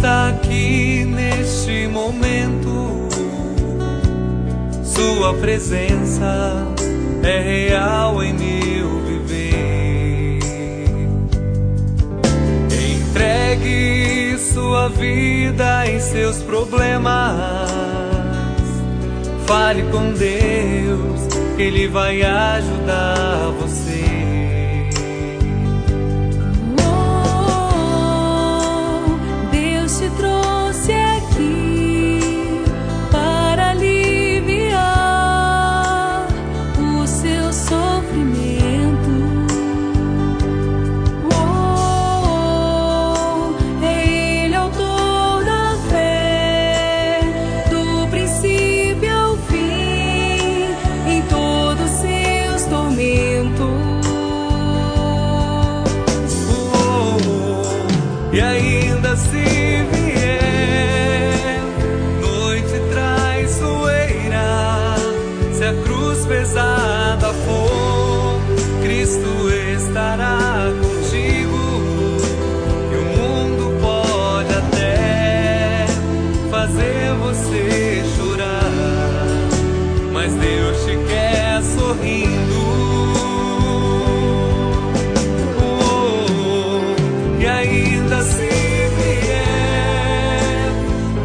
está aqui neste momento. Sua presença é real em meu viver. Entregue sua vida e seus problemas. Fale com Deus, que Ele vai ajudar você. Deus te trouxe aqui para aliviar o seu sofrimento. É Ele autor da fé, do princípio ao fim, em todos os seus tormentos. E ainda se vier noite traiçoeira, se a cruz pesada for, Cristo estará contigo. E o mundo pode até fazer você chorar, mas Deus te quer sorrindo. E ainda se vier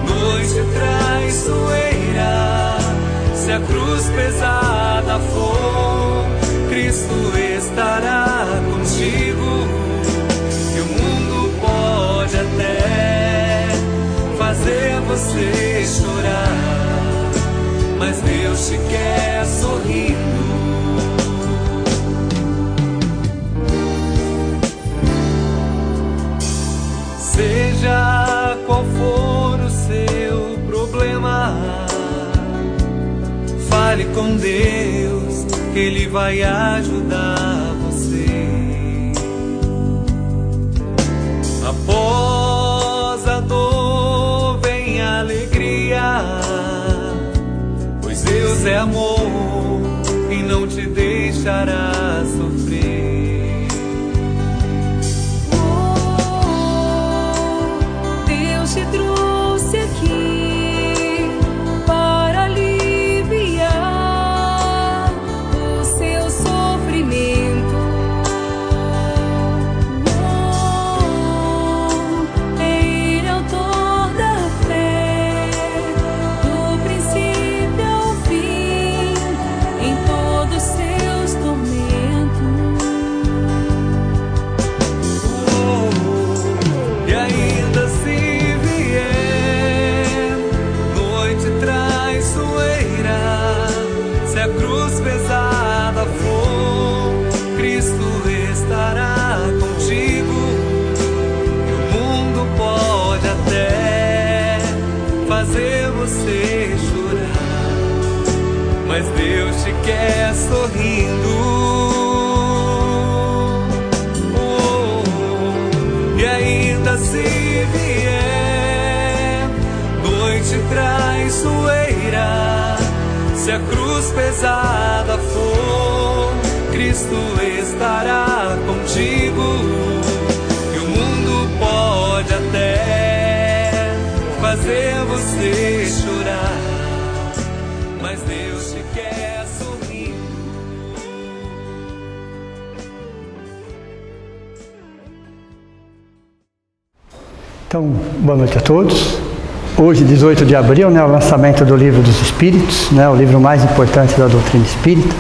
noite traiçoeira, se a cruz pesada for, Cristo estará contigo. E o mundo pode até fazer você chorar, mas Deus te quer sorrindo. Seja qual for o seu problema, fale com Deus, que Ele vai ajudar você. Após a dor vem a alegria, pois Deus é amor e não te deixará sofrer. Te trouxe aqui para aliviar o seu sofrimento. É Ele autor da fé, do princípio ao fim, em todos os seus tormentos. E ainda se se a cruz pesada for, Cristo estará contigo. E o mundo pode até fazer você chorar, mas Deus te quer sorrindo. E ainda se vier noite traiçoeira, se a cruz pesada for, Cristo estará contigo. E o mundo pode até fazer você chorar, mas Deus te quer sorrindo. Então, boa noite a todos. Hoje, 18 de abril, o lançamento do Livro dos Espíritos, o livro mais importante da doutrina espírita.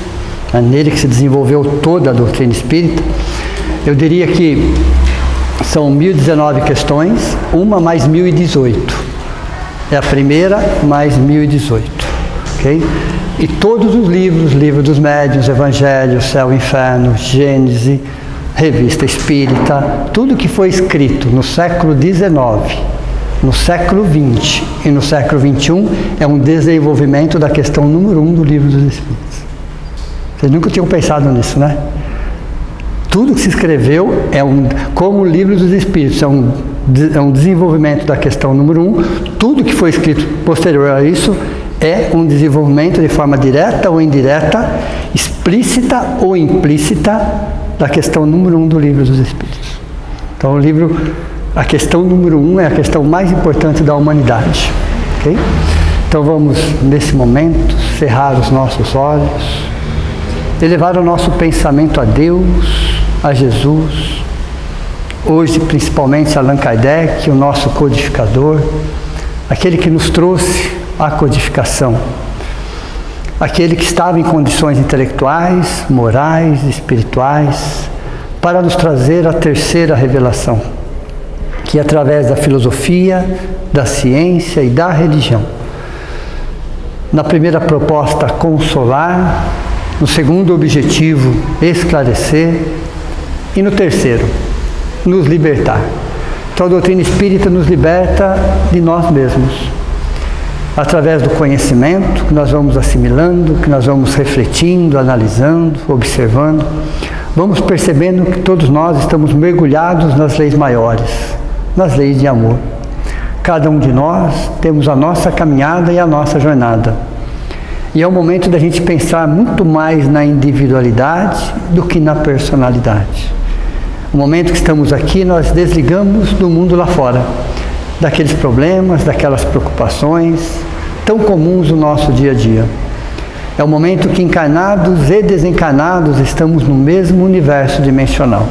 É nele que se desenvolveu toda a doutrina espírita. Eu diria que são 1019 questões, uma mais 1018. É a primeira mais 1018. Okay? E todos os livros, Livro dos Médiuns, Evangelho, Céu e Inferno, Gênese, Revista Espírita, tudo que foi escrito no século XIX, no século XX e no século XXI é um desenvolvimento da questão número 1 do Livro dos Espíritos. Vocês nunca tinham pensado nisso, né? Tudo que se escreveu como o Livro dos Espíritos é um desenvolvimento da questão número 1. Tudo que foi escrito posterior a isso é um desenvolvimento de forma direta ou indireta, explícita ou implícita, da questão número 1 do Livro dos Espíritos. Então o livro A questão número 1 é a questão mais importante da humanidade. Okay? Então vamos, nesse momento, cerrar os nossos olhos, elevar o nosso pensamento a Deus, a Jesus, hoje principalmente Allan Kardec, o nosso codificador, aquele que nos trouxe a codificação, aquele que estava em condições intelectuais, morais, espirituais, para nos trazer a terceira revelação, que através da filosofia, da ciência e da religião, na primeira proposta, consolar, no segundo objetivo, esclarecer, e no terceiro, nos libertar. Então a doutrina espírita nos liberta de nós mesmos, através do conhecimento que nós vamos assimilando, que nós vamos refletindo, analisando, observando, vamos percebendo que todos nós estamos mergulhados nas leis maiores, nas leis de amor. Cada um de nós temos a nossa caminhada e a nossa jornada. E é o momento da gente pensar muito mais na individualidade do que na personalidade. No momento que estamos aqui, nós desligamos do mundo lá fora, daqueles problemas, daquelas preocupações tão comuns no nosso dia a dia. É o momento que encarnados e desencarnados estamos no mesmo universo dimensional,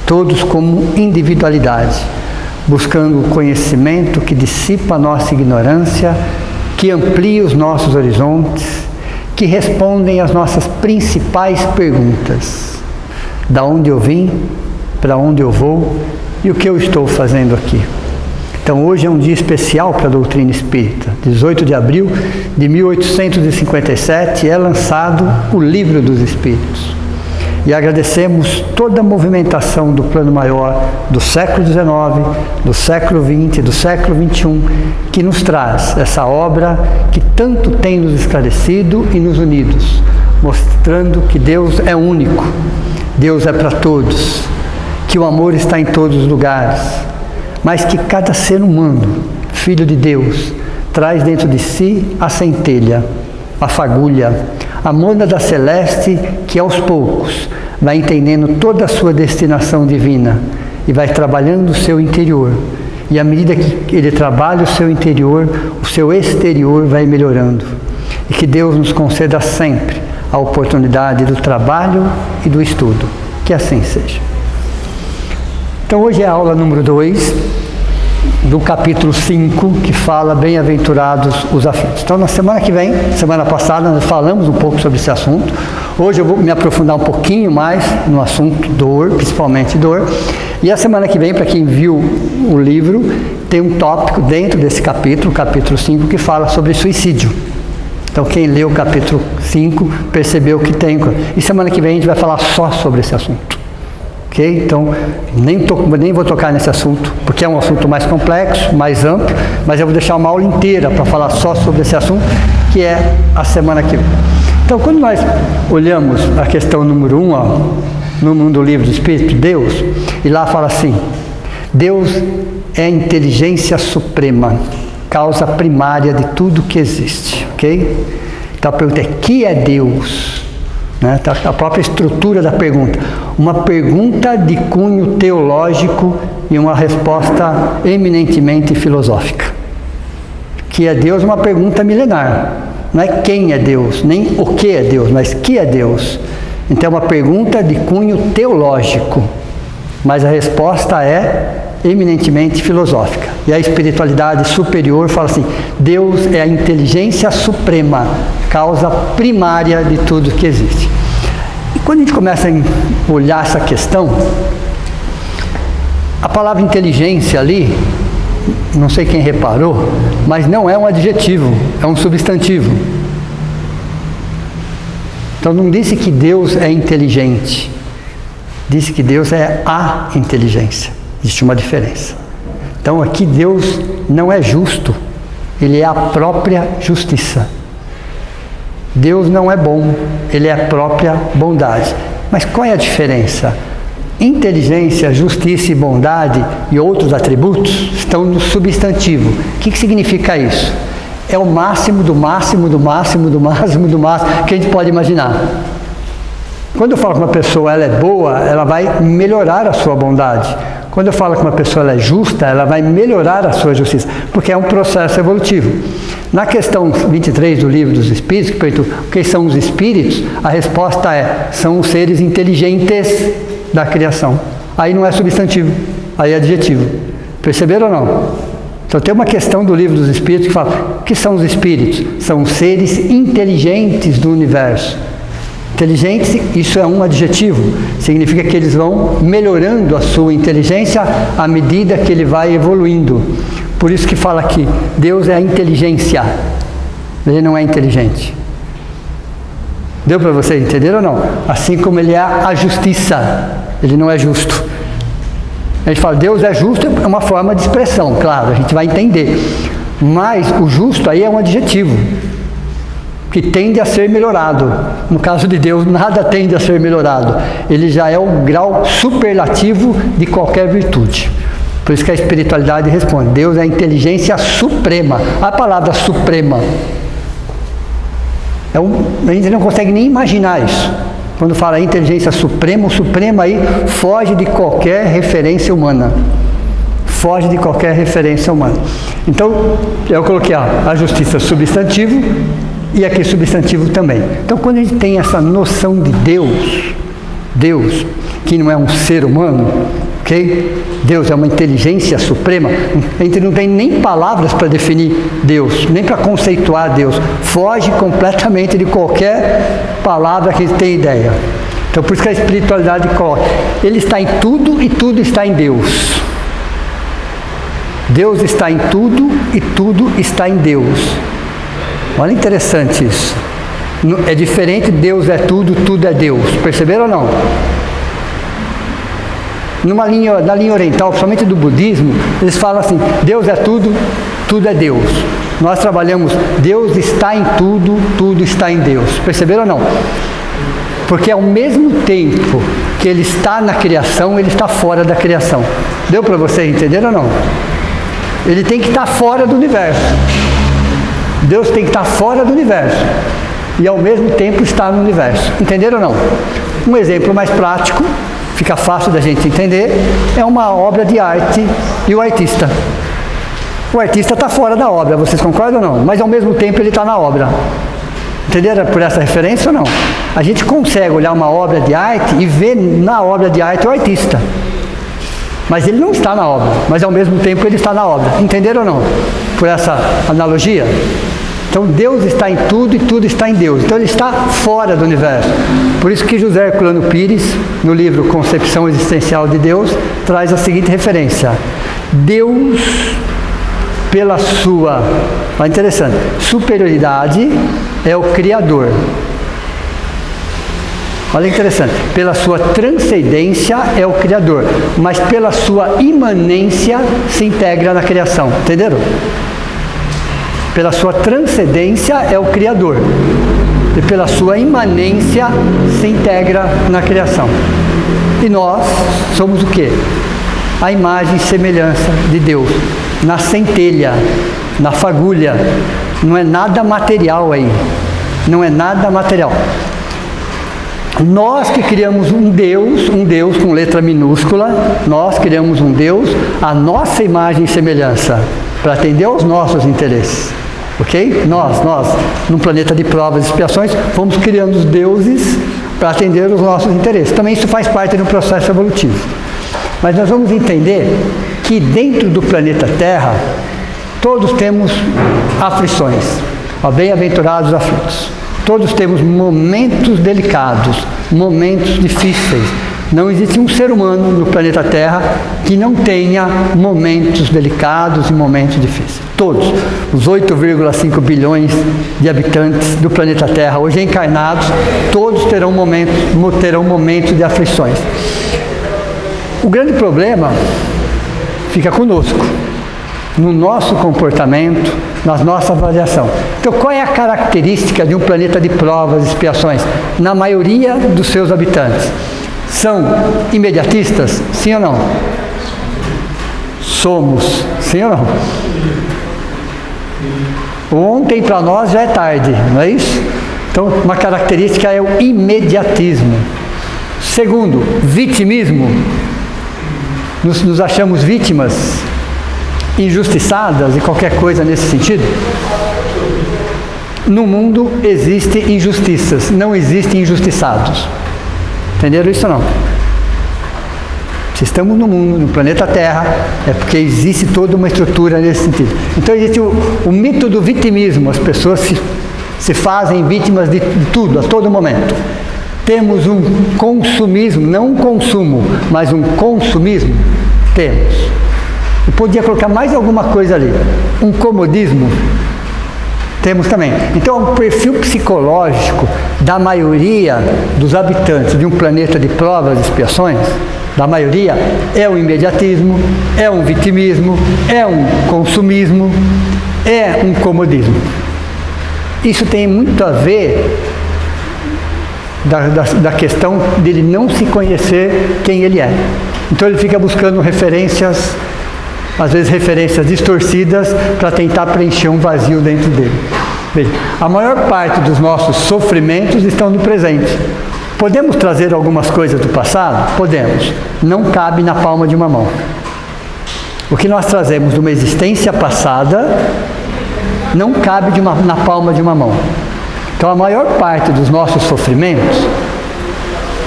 todos como individualidade, buscando o conhecimento que dissipa a nossa ignorância, que amplia os nossos horizontes, que respondem às nossas principais perguntas: da onde eu vim, para onde eu vou e o que eu estou fazendo aqui. Então hoje é um dia especial para a doutrina espírita. 18 de abril de 1857 é lançado o Livro dos Espíritos. E agradecemos toda a movimentação do plano maior do século XIX, do século XX, do século XXI, que nos traz essa obra que tanto tem nos esclarecido e nos unidos, mostrando que Deus é único, Deus é para todos, que o amor está em todos os lugares, mas que cada ser humano, filho de Deus, traz dentro de si a centelha, a fagulha, a mônada celeste que aos poucos vai entendendo toda a sua destinação divina e vai trabalhando o seu interior. E à medida que ele trabalha o seu interior, o seu exterior vai melhorando. E que Deus nos conceda sempre a oportunidade do trabalho e do estudo. Que assim seja. Então hoje é a aula número 2 do capítulo 5, que fala bem-aventurados os aflitos. Então na semana que vem, semana passada, nós falamos um pouco sobre esse assunto. Hoje eu vou me aprofundar um pouquinho mais no assunto dor, principalmente dor. E a semana que vem, para quem viu o livro, tem um tópico dentro desse capítulo, capítulo 5, que fala sobre suicídio. Então quem leu o capítulo 5 percebeu que tem. E semana que vem a gente vai falar só sobre esse assunto. Okay? Então, nem vou tocar nesse assunto, porque é um assunto mais complexo, mais amplo, mas eu vou deixar uma aula inteira para falar só sobre esse assunto, que é a semana que vem. Então, quando nós olhamos a questão número 1, no mundo do Livro do Espírito, Deus, e lá fala assim: Deus é a inteligência suprema, causa primária de tudo que existe. Ok? Então a pergunta é: que é Deus? Né? A própria estrutura da pergunta. Uma pergunta de cunho teológico e uma resposta eminentemente filosófica. Que é Deus? Uma pergunta milenar. Não é quem é Deus, nem o que é Deus, mas que é Deus. Então é uma pergunta de cunho teológico, mas a resposta é eminentemente filosófica. E a espiritualidade superior fala assim: Deus é a inteligência suprema, causa primária de tudo que existe. E quando a gente começa a olhar essa questão, a palavra inteligência ali, não sei quem reparou, mas não é um adjetivo, é um substantivo. Então não disse que Deus é inteligente, disse que Deus é a inteligência. Existe uma diferença. Então aqui Deus não é justo, Ele é a própria justiça. Deus não é bom, Ele é a própria bondade. Mas qual é a diferença? Inteligência, justiça e bondade e outros atributos estão no substantivo. O que significa isso? É o máximo do máximo do máximo do máximo do máximo que a gente pode imaginar. Quando eu falo que uma pessoa ela é boa, ela vai melhorar a sua bondade. Quando eu falo que uma pessoa ela é justa, ela vai melhorar a sua justiça, porque é um processo evolutivo. Na questão 23 do Livro dos Espíritos, que perguntou o que são os espíritos, a resposta é: são os seres inteligentes da criação. Aí não é substantivo, aí é adjetivo. Perceberam ou não? Então tem uma questão do Livro dos Espíritos que fala: o que são os espíritos? São os seres inteligentes do universo. Inteligentes, isso é um adjetivo, significa que eles vão melhorando a sua inteligência à medida que ele vai evoluindo. Por isso que fala aqui, Deus é a inteligência, ele não é inteligente. Deu para vocês entenderem ou não? Assim como ele é a justiça, ele não é justo. A gente fala, Deus é justo, é uma forma de expressão, claro, a gente vai entender. Mas o justo aí é um adjetivo, que tende a ser melhorado. No caso de Deus, nada tende a ser melhorado. Ele já é o grau superlativo de qualquer virtude. Por isso que a espiritualidade responde, Deus é a inteligência suprema. A palavra suprema, a gente não consegue nem imaginar isso. Quando fala inteligência suprema, o supremo aí foge de qualquer referência humana. Foge de qualquer referência humana. Então, eu coloquei a justiça substantivo, e aqui substantivo também. Então, quando a gente tem essa noção de Deus, que não é um ser humano, ok? Deus é uma inteligência suprema, a gente não tem nem palavras para definir Deus, nem para conceituar Deus. Foge completamente de qualquer palavra que a gente tenha ideia. Então, por isso que a espiritualidade coloca, ele está em tudo e tudo está em Deus. Deus está em tudo e tudo está em Deus. Olha, interessante isso. É diferente, Deus é tudo, tudo é Deus. Perceberam ou não? Na linha oriental, principalmente do budismo, eles falam assim, Deus é tudo, tudo é Deus. Nós trabalhamos, Deus está em tudo, tudo está em Deus. Perceberam ou não? Porque ao mesmo tempo que ele está na criação, ele está fora da criação. Deu para vocês entenderem ou não? Ele tem que estar fora do universo. Deus tem que estar fora do universo e ao mesmo tempo estar no universo. Entenderam ou não? Um exemplo mais prático, fica fácil da gente entender, é uma obra de arte e o artista. O artista está fora da obra, vocês concordam ou não? Mas ao mesmo tempo ele está na obra. Entenderam por essa referência ou não? A gente consegue olhar uma obra de arte e ver na obra de arte o artista. Mas ele não está na obra, mas ao mesmo tempo ele está na obra. Entenderam ou não? Por essa analogia? Então Deus está em tudo e tudo está em Deus. Então ele está fora do universo. Por isso que José Herculano Pires, no livro Concepção Existencial de Deus, traz a seguinte referência. Deus, pela sua, olha interessante, superioridade, é o Criador. Olha que interessante, pela sua transcendência é o Criador, mas pela sua imanência se integra na criação, entenderam? Pela sua transcendência é o Criador, e pela sua imanência se integra na criação. E nós somos o quê? A imagem e semelhança de Deus, na centelha, na fagulha, não é nada material aí, não é nada material. Nós que criamos um Deus com letra minúscula, nós criamos um Deus, a nossa imagem e semelhança, para atender aos nossos interesses, ok? Nós, num planeta de provas e expiações, fomos criando os deuses para atender os nossos interesses. Também isso faz parte de um processo evolutivo. Mas nós vamos entender que dentro do planeta Terra, todos temos aflições, bem-aventurados aflitos. Todos temos momentos delicados, momentos difíceis. Não existe um ser humano no planeta Terra que não tenha momentos delicados e momentos difíceis. Todos, os 8,5 bilhões de habitantes do planeta Terra, hoje encarnados, todos terão momentos de aflições. O grande problema fica conosco, no nosso comportamento, na nossa avaliação. Então, qual é a característica de um planeta de provas e expiações? Na maioria dos seus habitantes. São imediatistas? Sim ou não? Somos. Sim ou não? Ontem para nós já é tarde, não é isso? Então, uma característica é o imediatismo. Segundo, vitimismo. nos achamos vítimas, injustiçadas e qualquer coisa nesse sentido? No mundo existem injustiças, não existem injustiçados. Entenderam isso ou não? Se estamos no mundo, no planeta Terra, é porque existe toda uma estrutura nesse sentido. Então existe o mito do vitimismo, as pessoas se fazem vítimas de tudo, a todo momento. Temos um consumismo, não um consumo, mas um consumismo? Temos. Eu podia colocar mais alguma coisa ali. Um comodismo? Temos também. Então, o perfil psicológico da maioria dos habitantes de um planeta de provas e expiações, da maioria, é o imediatismo, é um vitimismo, é um consumismo, é um comodismo. Isso tem muito a ver da questão dele não se conhecer quem ele é. Então ele fica buscando referências, às vezes referências distorcidas, para tentar preencher um vazio dentro dele. Veja, a maior parte dos nossos sofrimentos estão no presente. Podemos trazer algumas coisas do passado? Podemos. Não cabe na palma de uma mão. O que nós trazemos de uma existência passada não cabe na palma de uma mão. Então a maior parte dos nossos sofrimentos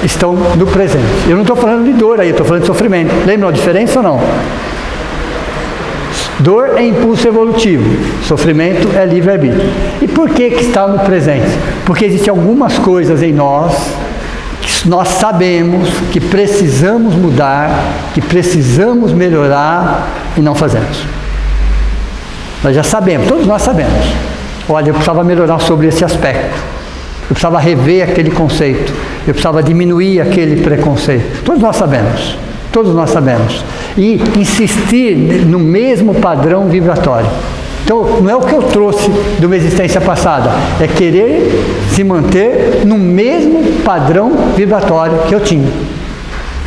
estão no presente. Eu não estou falando de dor aí, eu estou falando de sofrimento. Lembram a diferença ou não? Dor é impulso evolutivo, sofrimento é livre-arbítrio. E por que está no presente? Porque existem algumas coisas em nós que nós sabemos que precisamos mudar, que precisamos melhorar e não fazemos. Nós já sabemos, todos nós sabemos. Olha, eu precisava melhorar sobre esse aspecto. Eu precisava rever aquele conceito. Eu precisava diminuir aquele preconceito. Todos nós sabemos. Todos nós sabemos. E insistir no mesmo padrão vibratório. Então, não é o que eu trouxe de uma existência passada. É querer se manter no mesmo padrão vibratório que eu tinha.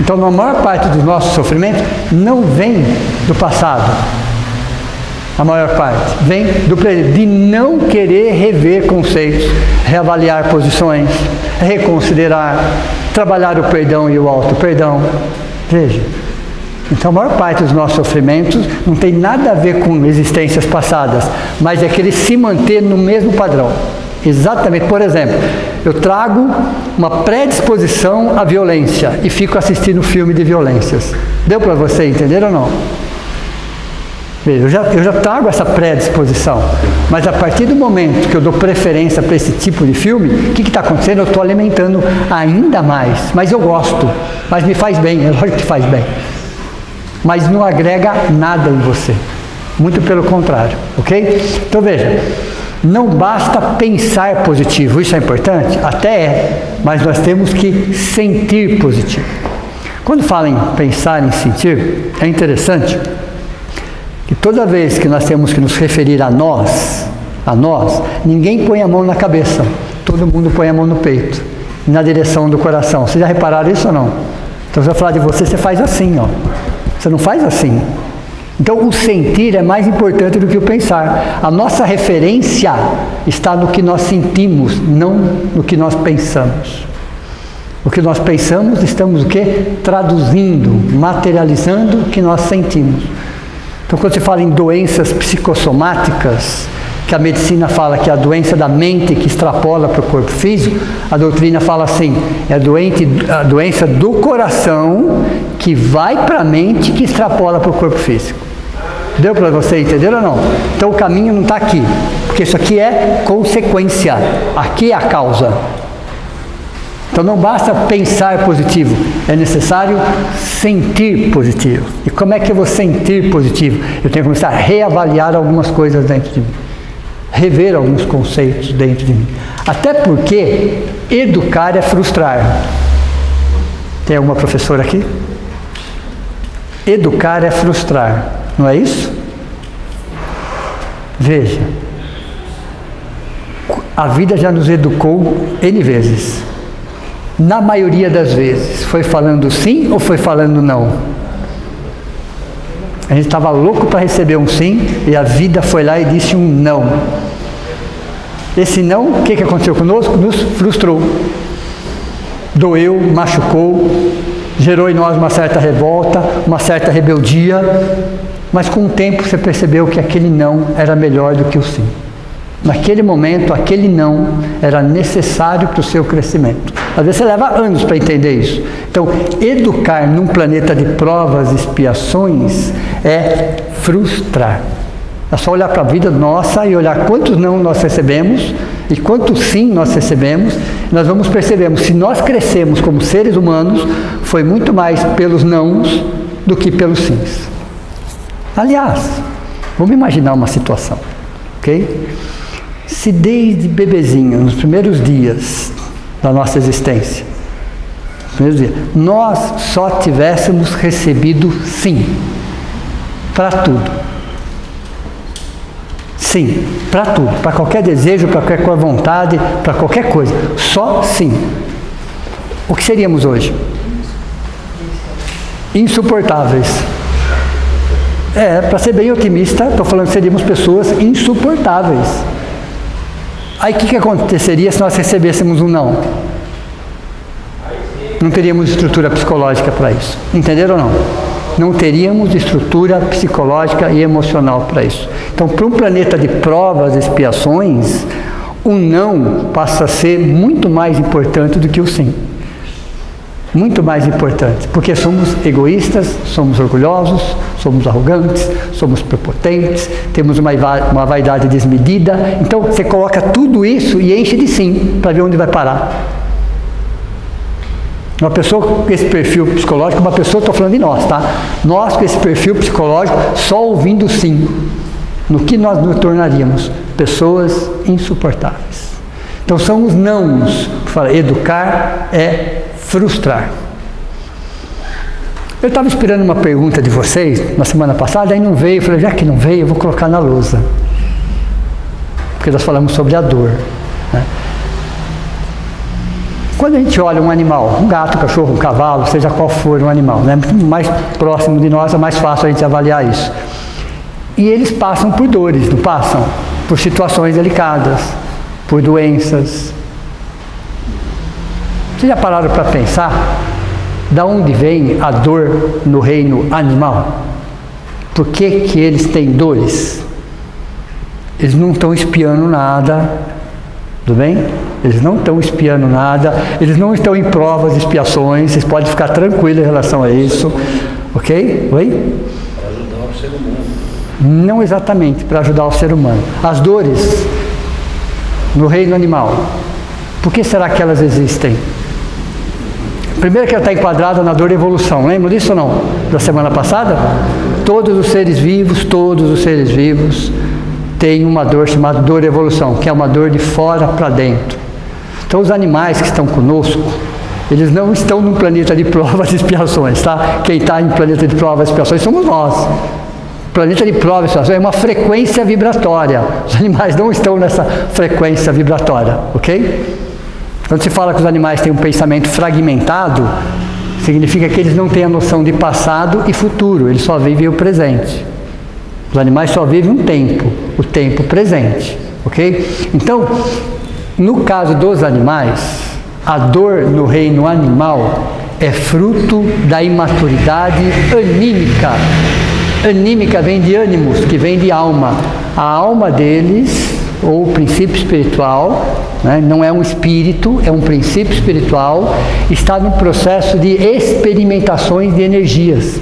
Então, a maior parte dos nossos sofrimentos não vem do passado. A maior parte vem do presente, de não querer rever conceitos, reavaliar posições, reconsiderar, trabalhar o perdão e o auto-perdão. Veja, então a maior parte dos nossos sofrimentos não tem nada a ver com existências passadas, mas é querer se manter no mesmo padrão. Exatamente, por exemplo, eu trago uma predisposição à violência e fico assistindo filme de violências. Deu para você entender ou não? Eu já trago essa predisposição, mas a partir do momento que eu dou preferência para esse tipo de filme, o que está acontecendo? Eu estou alimentando ainda mais, mas eu gosto, mas me faz bem, é lógico que faz bem, mas não agrega nada em você, muito pelo contrário, ok? Então veja, não basta pensar positivo, isso é importante? Até é, mas nós temos que sentir positivo. Quando fala em pensar, em sentir, é interessante que toda vez que nós temos que nos referir a nós, ninguém põe a mão na cabeça, todo mundo põe a mão no peito, na direção do coração. Vocês já repararam isso ou não? Então, se eu falar de você, você faz assim, ó. Você não faz assim. Então, o sentir é mais importante do que o pensar. A nossa referência está no que nós sentimos, não no que nós pensamos. O que nós pensamos, estamos o quê? Traduzindo, materializando o que nós sentimos. Então, quando se fala em doenças psicossomáticas, que a medicina fala que é a doença da mente que extrapola para o corpo físico, a doutrina fala assim, é a doença do coração que vai para a mente que extrapola para o corpo físico. Deu para você entender ou não? Então o caminho não está aqui, porque isso aqui é consequência, aqui é a causa. Então não basta pensar positivo, é necessário sentir positivo. E como é que eu vou sentir positivo? Eu tenho que começar a reavaliar algumas coisas dentro de mim, rever alguns conceitos dentro de mim. Até porque educar é frustrar. Tem alguma professora aqui? Educar é frustrar, não é isso? Veja, a vida já nos educou N vezes. Na maioria das vezes, foi falando sim ou foi falando não? A gente estava louco para receber um sim e a vida foi lá e disse um não. Esse não, o que aconteceu conosco? Nos frustrou. Doeu, machucou, gerou em nós uma certa revolta, uma certa rebeldia, mas com o tempo você percebeu que aquele não era melhor do que o sim. Naquele momento, aquele não era necessário para o seu crescimento. Às vezes você leva anos para entender isso. Então, educar num planeta de provas e expiações é frustrar. É só olhar para a vida nossa e olhar quantos não nós recebemos e quantos sim nós recebemos. Nós vamos perceber, se nós crescemos como seres humanos, foi muito mais pelos nãos do que pelos sims. Aliás, vamos imaginar uma situação, ok? Se desde bebezinho, nos primeiros dias da nossa existência, nós só tivéssemos recebido sim para tudo. Sim, para tudo, para qualquer desejo, para qualquer vontade, para qualquer coisa, só sim. O que seríamos hoje? Insuportáveis. Para ser bem otimista, estou falando que seríamos pessoas insuportáveis. Aí o que aconteceria se nós recebêssemos um não? Não teríamos estrutura psicológica para isso. Entenderam ou não? Não teríamos estrutura psicológica e emocional para isso. Então, para um planeta de provas e expiações, o não passa a ser muito mais importante do que o sim. Muito mais importante, porque somos egoístas, somos orgulhosos, somos arrogantes, somos prepotentes, temos uma vaidade desmedida. Então, você coloca tudo isso e enche de sim, para ver onde vai parar. Uma pessoa com esse perfil psicológico, uma pessoa, estou falando de nós, tá? Nós com esse perfil psicológico, só ouvindo sim, no que nós nos tornaríamos? Pessoas insuportáveis. Então são os nãos. Educar é frustrar. Eu estava esperando uma pergunta de vocês na semana passada, aí não veio, eu falei, já que não veio, eu vou colocar na lousa. Porque nós falamos sobre a dor, né? Quando a gente olha um animal, um gato, um cachorro, um cavalo, seja qual for um animal, né? Mais próximo de nós é mais fácil a gente avaliar isso. E eles passam por dores, não passam? Por situações delicadas, por doenças. Vocês já pararam para pensar de onde vem a dor no reino animal? Por que que eles têm dores? Eles não estão espiando nada, tudo bem? Eles não estão espiando nada, eles não estão em provas e expiações, vocês podem ficar tranquilos em relação a isso, ok? Oi? Para ajudar o ser humano. Não exatamente para ajudar o ser humano. As dores no reino animal, por que será que elas existem? Primeiro que ela está enquadrada na dor de evolução, lembra disso ou não? Da semana passada? Todos os seres vivos têm uma dor chamada dor de evolução, que é uma dor de fora para dentro. Então os animais que estão conosco, eles não estão num planeta de provas e expiações, tá? Quem está em planeta de provas e expiações somos nós. O planeta de provas e expiações é uma frequência vibratória. Os animais não estão nessa frequência vibratória, ok? Quando se fala que os animais têm um pensamento fragmentado, significa que eles não têm a noção de passado e futuro, eles só vivem o presente. Os animais só vivem um tempo, o tempo presente, ok? Então, no caso dos animais, a dor no reino animal é fruto da imaturidade anímica. Anímica vem de ânimos, que vem de alma. A alma deles, ou o princípio espiritual, né, não é um espírito, é um princípio espiritual, está no processo de experimentações de energias.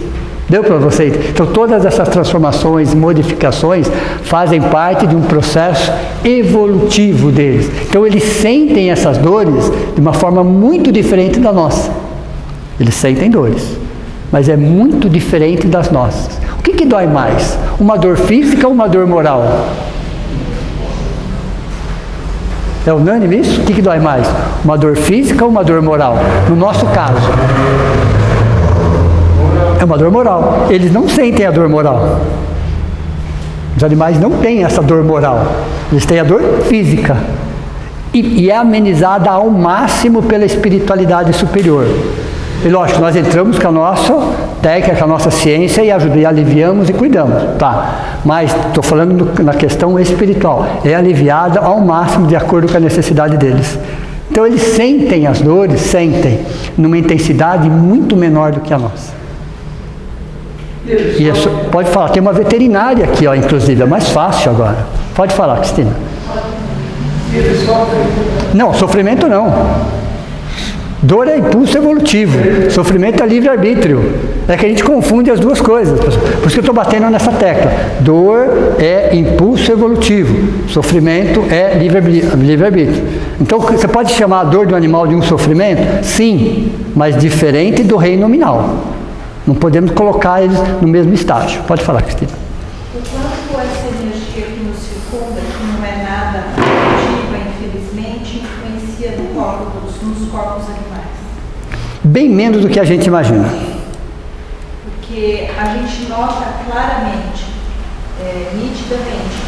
Deu para vocês? Então todas essas transformações, modificações fazem parte de um processo evolutivo deles. Então eles sentem essas dores de uma forma muito diferente da nossa. Eles sentem dores, mas é muito diferente das nossas. O que dói mais? Uma dor física ou uma dor moral? É unânime isso? O que dói mais? Uma dor física ou uma dor moral? No nosso caso, é uma dor moral. Eles não sentem a dor moral. Os animais não têm essa dor moral. Eles têm a dor física. E é amenizada ao máximo pela espiritualidade superior. E lógico, nós entramos com a nossa técnica, com a nossa ciência e aliviamos e cuidamos, tá? Mas estou falando na questão espiritual. É aliviada ao máximo de acordo com a necessidade deles. Então eles sentem as dores, sentem, numa intensidade muito menor do que a nossa. E isso, pode falar, tem uma veterinária aqui, ó, inclusive, é mais fácil agora. Pode falar, Cristina. Não, sofrimento não. Dor é impulso evolutivo, sofrimento é livre-arbítrio. É que a gente confunde as duas coisas. Por isso que eu estou batendo nessa tecla. Dor é impulso evolutivo, sofrimento é livre-arbítrio. Então, você pode chamar a dor do animal de um sofrimento? Sim, mas diferente do reino nominal. Não podemos colocar eles no mesmo estágio. Pode falar, Cristina. O quanto essa energia que nos circunda, que não é nada positiva, infelizmente, influencia nos corpos animais? Bem menos do que a gente imagina. Porque a gente nota claramente, nitidamente,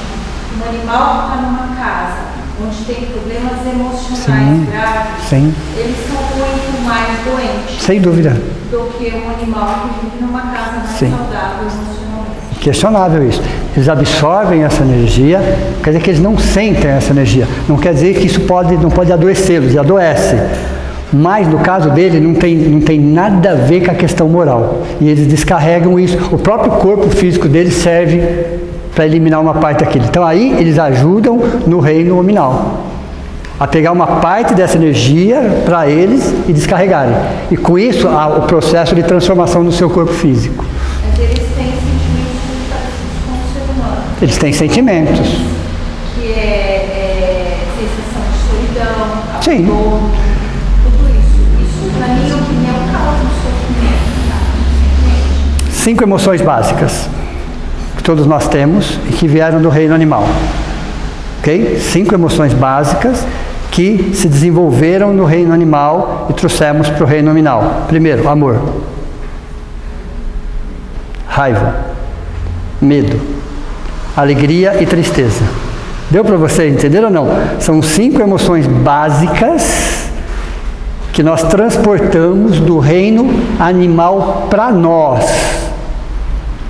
que um animal que está numa casa onde tem problemas emocionais graves, eles são muito mais doentes. Sem dúvida. Do que um animal que vive numa casa mais saudável emocionalmente. Questionável isso. Eles absorvem essa energia, quer dizer que eles não sentem essa energia. Não quer dizer que isso não pode adoecê-los, e adoece. Mas no caso dele não tem nada a ver com a questão moral. E eles descarregam isso. O próprio corpo físico deles serve para eliminar uma parte daquilo. Então aí eles ajudam no reino nominal a pegar uma parte dessa energia para eles e descarregarem. E com isso o processo de transformação do seu corpo físico. Mas eles têm sentimentos parecidos com o ser humano. Eles têm sentimentos. Que é sensação de solidão, Sim. abandono, tudo isso. Isso, na minha opinião, causa um sofrimento. Tá? 5 emoções básicas que todos nós temos e que vieram do reino animal. Ok? 5 emoções básicas que se desenvolveram no reino animal e trouxemos para o reino nominal. Primeiro, amor, raiva, medo, alegria e tristeza. Deu para você entender ou não? São 5 emoções básicas que nós transportamos do reino animal para nós,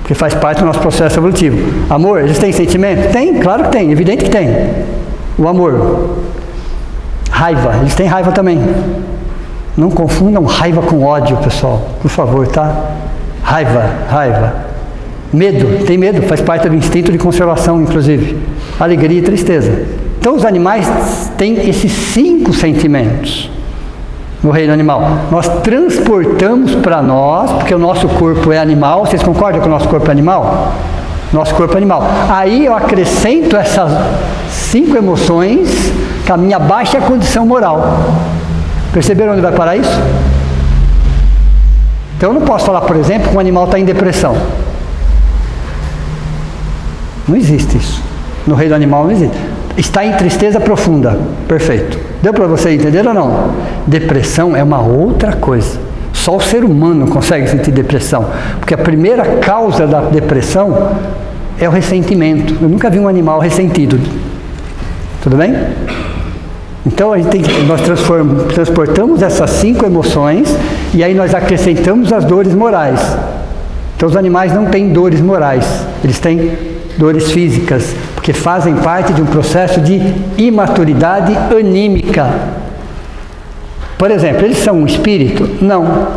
que faz parte do nosso processo evolutivo. Amor, eles têm sentimento? Tem, claro que tem, evidente que tem. O amor. Raiva, eles têm raiva também. Não confundam raiva com ódio, pessoal, por favor, tá? Raiva. Medo, tem medo, faz parte do instinto de conservação, inclusive. Alegria e tristeza. Então os animais têm esses 5 sentimentos no reino animal. Nós transportamos para nós, porque o nosso corpo é animal. Vocês concordam que o nosso corpo é animal? Nosso corpo é animal. Aí eu acrescento essas 5 emoções com a minha baixa condição moral. Perceberam onde vai parar isso? Então eu não posso falar, por exemplo, que um animal está em depressão. Não existe isso. No reino animal não existe. Está em tristeza profunda. Perfeito. Deu para você entender ou não? Depressão é uma outra coisa. Só o ser humano consegue sentir depressão. Porque a primeira causa da depressão é o ressentimento. Eu nunca vi um animal ressentido. Tudo bem? Então nós transportamos essas 5 emoções e aí nós acrescentamos as dores morais. Então os animais não têm dores morais. Eles têm dores físicas, porque fazem parte de um processo de imaturidade anímica. Por exemplo, eles são um espírito? Não.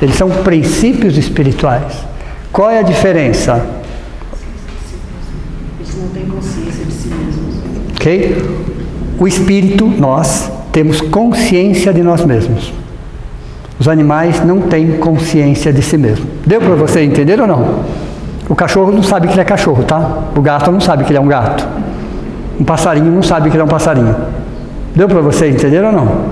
Eles são princípios espirituais. Qual é a diferença? Eles não têm consciência de si mesmos. Ok? O espírito, nós, temos consciência de nós mesmos. Os animais não têm consciência de si mesmos. Deu para você entender ou não? O cachorro não sabe que ele é cachorro, tá? O gato não sabe que ele é um gato. Um passarinho não sabe que ele é um passarinho. Deu para você entender ou não?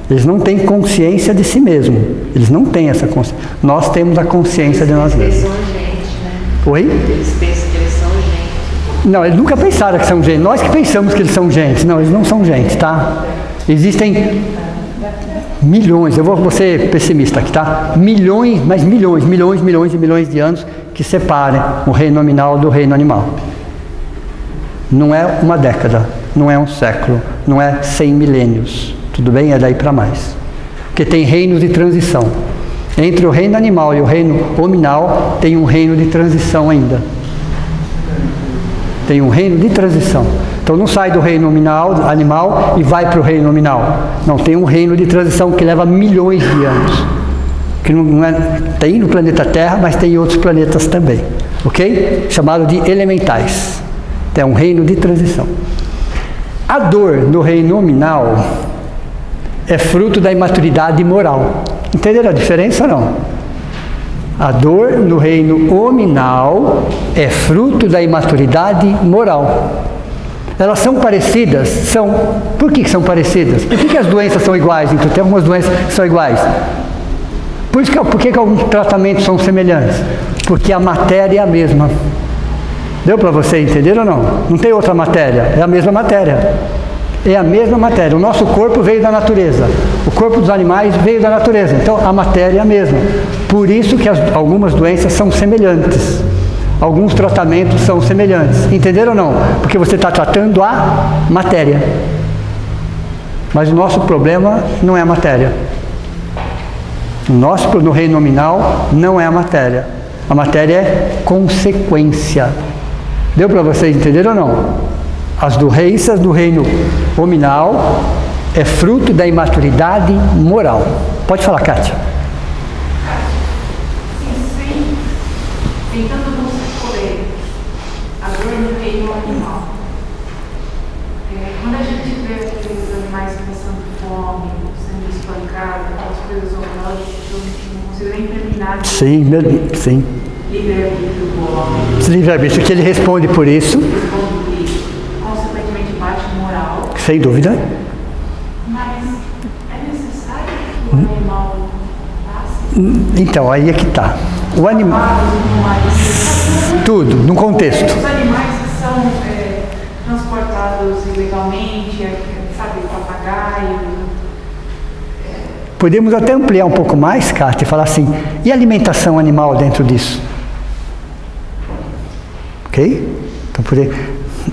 Eles não têm consciência de si mesmo. Eles não têm essa consciência. Nós temos a consciência de nós mesmos. Eles são gente, né? Oi? Eles pensam que eles são gente. Não, eles nunca pensaram que são gente. Nós que pensamos que eles são gente. Não, eles não são gente, tá? Existem milhões, eu vou ser pessimista aqui, tá? Milhões e milhões de anos que separem o reino nominal do reino animal. Não é uma década, não é um século, não é 100 milênios. Tudo bem? É daí para mais. Porque tem reinos de transição. Entre o reino animal e o reino nominal tem um reino de transição ainda. tem um reino de transição. Então não sai do reino animal e vai para o reino nominal. Não, tem um reino de transição que leva milhões de anos. Que tem no planeta Terra, mas tem em outros planetas também. Ok? Chamado de elementais. É um reino de transição. A dor no reino nominal é fruto da imaturidade moral. Entenderam a diferença ou não? A dor no reino nominal é fruto da imaturidade moral. Elas são parecidas? São. Por que são parecidas? Por que as doenças são iguais? Então tem algumas doenças que são iguais. Por que alguns tratamentos são semelhantes? Porque a matéria é a mesma. Deu para você entender ou não? Não tem outra matéria, é a mesma matéria. É a mesma matéria. O nosso corpo veio da natureza. O corpo dos animais veio da natureza. Então a matéria é a mesma. Por isso que algumas doenças são semelhantes. Alguns tratamentos são semelhantes. Entenderam ou não? Porque você está tratando a matéria. Mas o nosso problema não é a matéria. No reino nominal não é a matéria. A matéria é consequência. Deu para vocês entenderem ou não? As doenças do reino nominal é fruto da imaturidade moral. Pode falar, Kátia. Sim, tanto como você falou, a dor no reino animal. Quando a gente vê aqueles animais passando fome, sendo espancados, aquelas coisas horrorosas, eu não consigo nem terminar de... Sim. Livre-arbítrio do homem. Livre-arbítrio, que ele responde por isso. Consequentemente bate moral. Sem dúvida. Mas é necessário que o animal passe? Então, aí é que está. O animal... Tudo, num contexto. Os animais que são transportados ilegalmente, sabe, papagaio. Podemos até ampliar um pouco mais, Kátia, e falar assim, e alimentação animal dentro disso? Ok? Então,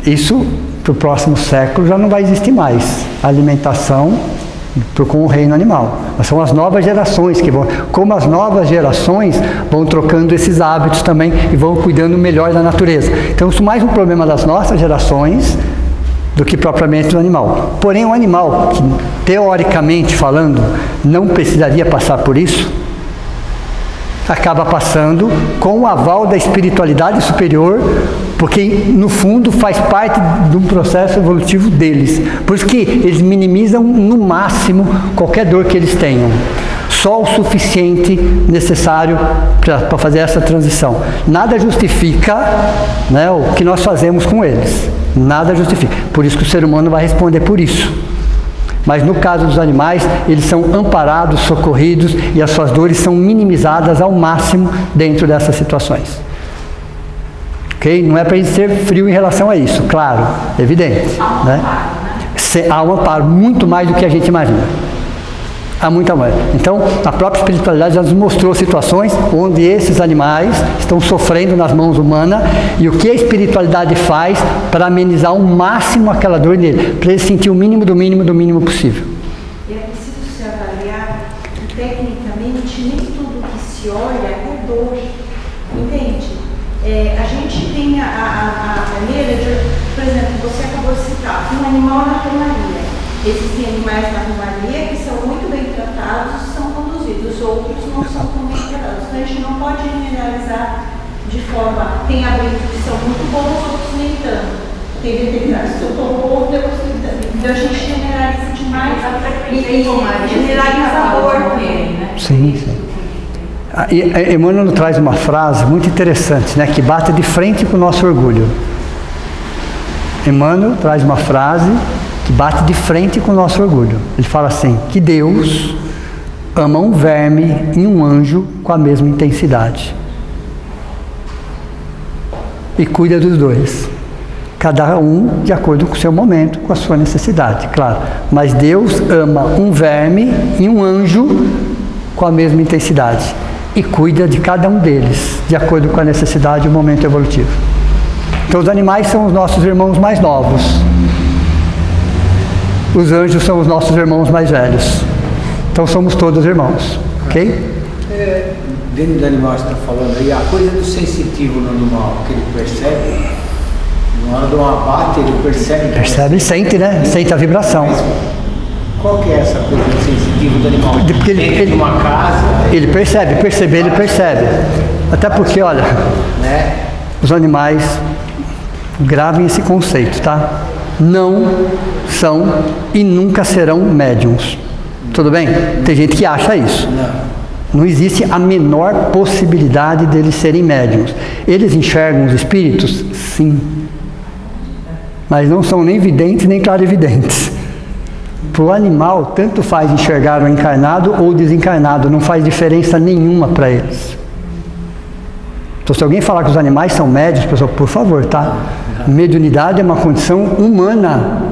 isso, para o próximo século, já não vai existir mais. A alimentação com o reino animal. Mas são as novas gerações que vão... Como as novas gerações vão trocando esses hábitos também e vão cuidando melhor da natureza. Então, isso é mais um problema das nossas gerações do que propriamente do animal. Porém, o animal, que teoricamente falando, não precisaria passar por isso, acaba passando com o aval da espiritualidade superior, porque no fundo faz parte de um processo evolutivo deles. Por isso que eles minimizam no máximo qualquer dor que eles tenham. Só o suficiente necessário para fazer essa transição. Nada justifica, né, o que nós fazemos com eles. Nada justifica. Por isso que o ser humano vai responder por isso. Mas no caso dos animais, eles são amparados, socorridos e as suas dores são minimizadas ao máximo dentro dessas situações. Ok? Não é para a gente ser frio em relação a isso, claro, evidente. Né? Há um amparo, muito mais do que a gente imagina. Há muito amor. Então, a própria espiritualidade já nos mostrou situações onde esses animais estão sofrendo nas mãos humanas e o que a espiritualidade faz para amenizar ao máximo aquela dor nele, para ele sentir o mínimo do mínimo do mínimo possível. E é preciso se avaliar que, tecnicamente, nem tudo que se olha é dor. Entende? A gente tem a maneira de, por exemplo, você acabou de citar, um animal na romaria. Existem animais na romaria que são muito bem tratados e são conduzidos, outros não são tão bem tratados. Então a gente não pode generalizar de forma, tem abritos que são muito bons, outros nem tanto. Tem veterinários que são tão bons, outros nem tanto. Então a gente generaliza demais e generaliza a dor nele, né? Sim, sim. E Emmanuel traz uma frase muito interessante, né, que bate de frente com o nosso orgulho. Emmanuel traz uma frase que bate de frente com o nosso orgulho. Ele fala assim, que Deus ama um verme e um anjo com a mesma intensidade. E cuida dos dois. Cada um de acordo com o seu momento, com a sua necessidade, claro. Mas Deus ama um verme e um anjo com a mesma intensidade. E cuida de cada um deles, de acordo com a necessidade e o momento evolutivo. Então os animais são os nossos irmãos mais novos. Os anjos são os nossos irmãos mais velhos. Então somos todos irmãos, ok? Dentro do animal que você está falando aí, a coisa do sensitivo no animal, que ele percebe Na hora do abate, ele percebe. Percebe e sente, né? Sente a vibração. Mas qual que é essa coisa sensitiva do animal? Porque Dentro de uma casa. Ele percebe, perceber, ele percebe. Até porque, olha, Né? os animais, gravem esse conceito, tá? Não são e nunca serão médiums. Tudo bem? Tem gente que acha isso. Não existe a menor possibilidade deles serem médiums. Eles enxergam os espíritos? Sim. Mas não são nem videntes nem clarividentes. Para o animal, tanto faz enxergar o encarnado ou desencarnado, não faz diferença nenhuma para eles. Então, se alguém falar que os animais são médios, pessoal, por favor, tá? Mediunidade é uma condição humana.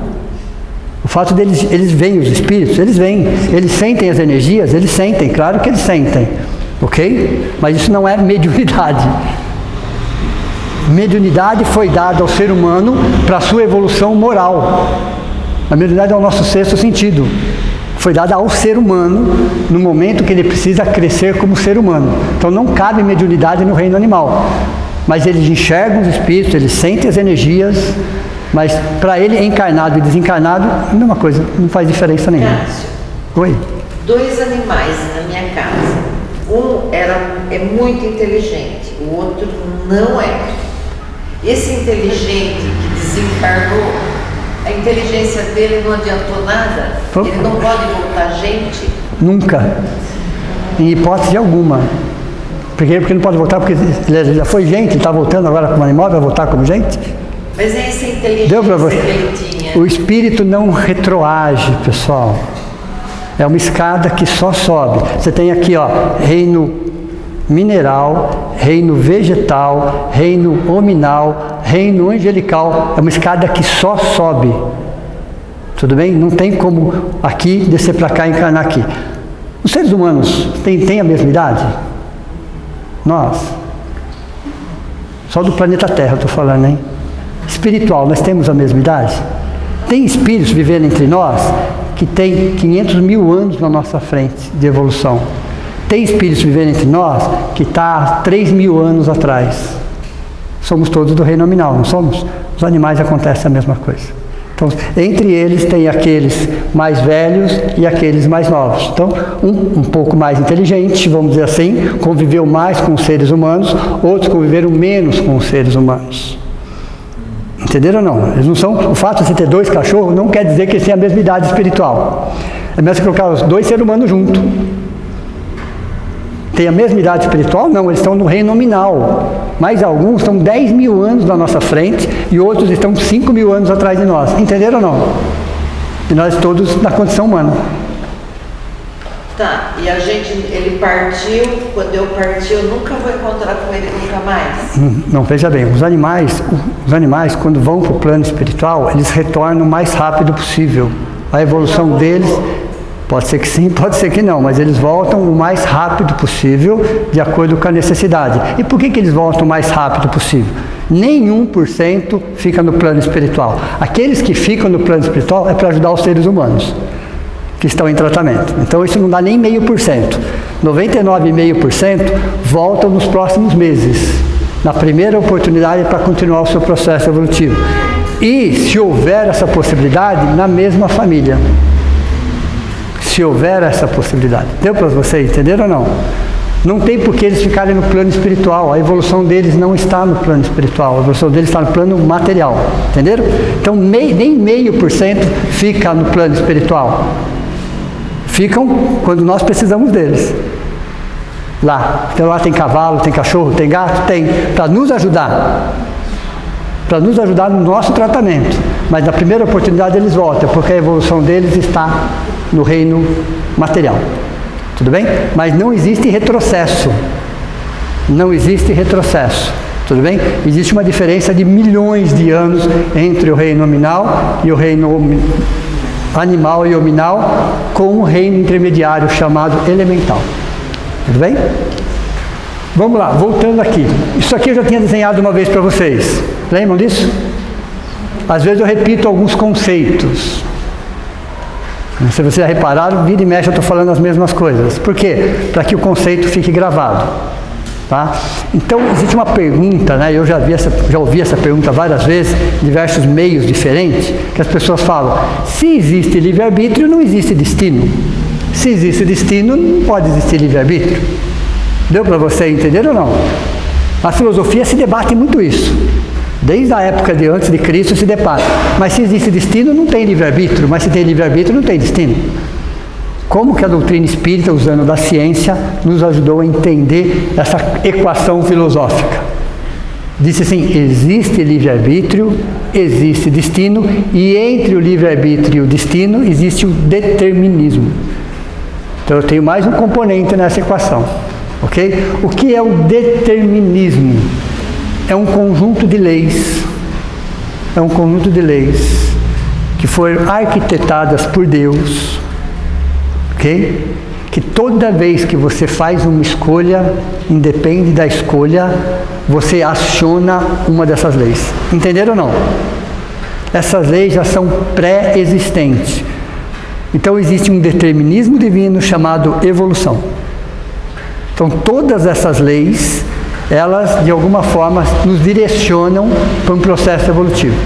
O fato deles, eles veem os espíritos, eles veem. Eles sentem as energias, eles sentem, claro que eles sentem. Ok? Mas isso não é mediunidade. Mediunidade foi dada ao ser humano para a sua evolução moral. A mediunidade é o nosso sexto sentido. Foi dada ao ser humano no momento que ele precisa crescer como ser humano. Então não cabe mediunidade no reino animal. Mas eles enxergam os espíritos, eles sentem as energias, mas para ele, encarnado e desencarnado, a mesma coisa, não faz diferença nenhuma. Cássio, Oi? 2 animais na minha casa. Um é muito inteligente, o outro não é. Esse inteligente que desencarnou, a inteligência dele não adiantou nada? Ele não pode voltar gente? Nunca. Em hipótese alguma. Porque não pode voltar, porque ele já foi gente, está voltando agora como animal, vai voltar como gente? Mas é essa inteligência Deu para você? que ele tinha. O espírito não retroage, pessoal. É uma escada que só sobe. Você tem aqui, ó, reino mineral, reino vegetal, reino hominal, reino angelical. É uma escada que só sobe. Tudo bem? Não tem como aqui descer para cá e encarnar aqui. Os seres humanos têm a mesma idade? Nós. Só do planeta Terra eu estou falando, hein? Espiritual, nós temos a mesma idade? Tem espíritos vivendo entre nós que tem 500 mil anos na nossa frente de evolução. Tem espíritos vivendo entre nós que está há 3 mil anos atrás. Somos todos do reino nominal, não somos? Os animais acontece a mesma coisa. Então, entre eles tem aqueles mais velhos e aqueles mais novos. Então, um pouco mais inteligente, vamos dizer assim, conviveu mais com os seres humanos, outros conviveram menos com os seres humanos. Entenderam ou não? Eles não são, o fato de você ter 2 cachorros não quer dizer que eles têm a mesma idade espiritual. É mesmo que colocar os 2 seres humanos juntos. Tem a mesma idade espiritual? Não, eles estão no reino nominal. Mas alguns estão 10 mil anos na nossa frente e outros estão 5 mil anos atrás de nós. Entenderam ou não? E nós todos na condição humana. Tá, e ele partiu, quando eu parti, eu nunca vou encontrar com ele nunca mais? Não, veja bem, os animais quando vão para o plano espiritual, eles retornam o mais rápido possível. A evolução deles, pode ser que sim, pode ser que não, mas eles voltam o mais rápido possível, de acordo com a necessidade. E por que eles voltam o mais rápido possível? Nem 1% fica no plano espiritual. Aqueles que ficam no plano espiritual é para ajudar os seres humanos que estão em tratamento. Então isso não dá nem 0,5%. 99,5% voltam nos próximos meses, na primeira oportunidade para continuar o seu processo evolutivo. E se houver essa possibilidade, na mesma família. Se houver essa possibilidade. Deu para vocês entenderam ou não? Não tem por que eles ficarem no plano espiritual. A evolução deles não está no plano espiritual. A evolução deles está no plano material. Entenderam? Então nem 0,5% fica no plano espiritual. Ficam quando nós precisamos deles. Lá. Então lá tem cavalo, tem cachorro, tem gato? Tem. Para nos ajudar. Para nos ajudar no nosso tratamento. Mas na primeira oportunidade eles voltam, porque a evolução deles está no reino material. Tudo bem? Mas não existe retrocesso. Não existe retrocesso. Tudo bem? Existe uma diferença de milhões de anos entre o reino nominal e o reino animal e hominal, com um reino intermediário chamado elemental. Tudo bem? Vamos lá, voltando aqui. Isso aqui eu já tinha desenhado uma vez para vocês. Lembram disso? Às vezes eu repito alguns conceitos. Se vocês já repararam, vira e mexe eu estou falando as mesmas coisas. Por quê? Para que o conceito fique gravado. Tá? Então, existe uma pergunta, né? Eu já ouvi essa pergunta várias vezes, em diversos meios diferentes, que as pessoas falam: se existe livre-arbítrio, não existe destino. Se existe destino, não pode existir livre-arbítrio. Deu para você entender ou não? A filosofia se debate muito isso. Desde a época de antes de Cristo se debate. Mas se existe destino, não tem livre-arbítrio. Mas se tem livre-arbítrio, não tem destino. Como que a doutrina espírita, usando da ciência, nos ajudou a entender essa equação filosófica? Disse assim: existe livre-arbítrio, existe destino, e entre o livre-arbítrio e o destino existe o determinismo. Então eu tenho mais um componente nessa equação. Ok? O que é o determinismo? É um conjunto de leis. É um conjunto de leis que foram arquitetadas por Deus. Ok? Que toda vez que você faz uma escolha, independe da escolha, você aciona uma dessas leis. Entenderam ou não? Essas leis já são pré-existentes. Então existe um determinismo divino chamado evolução. Então todas essas leis, elas de alguma forma nos direcionam para um processo evolutivo.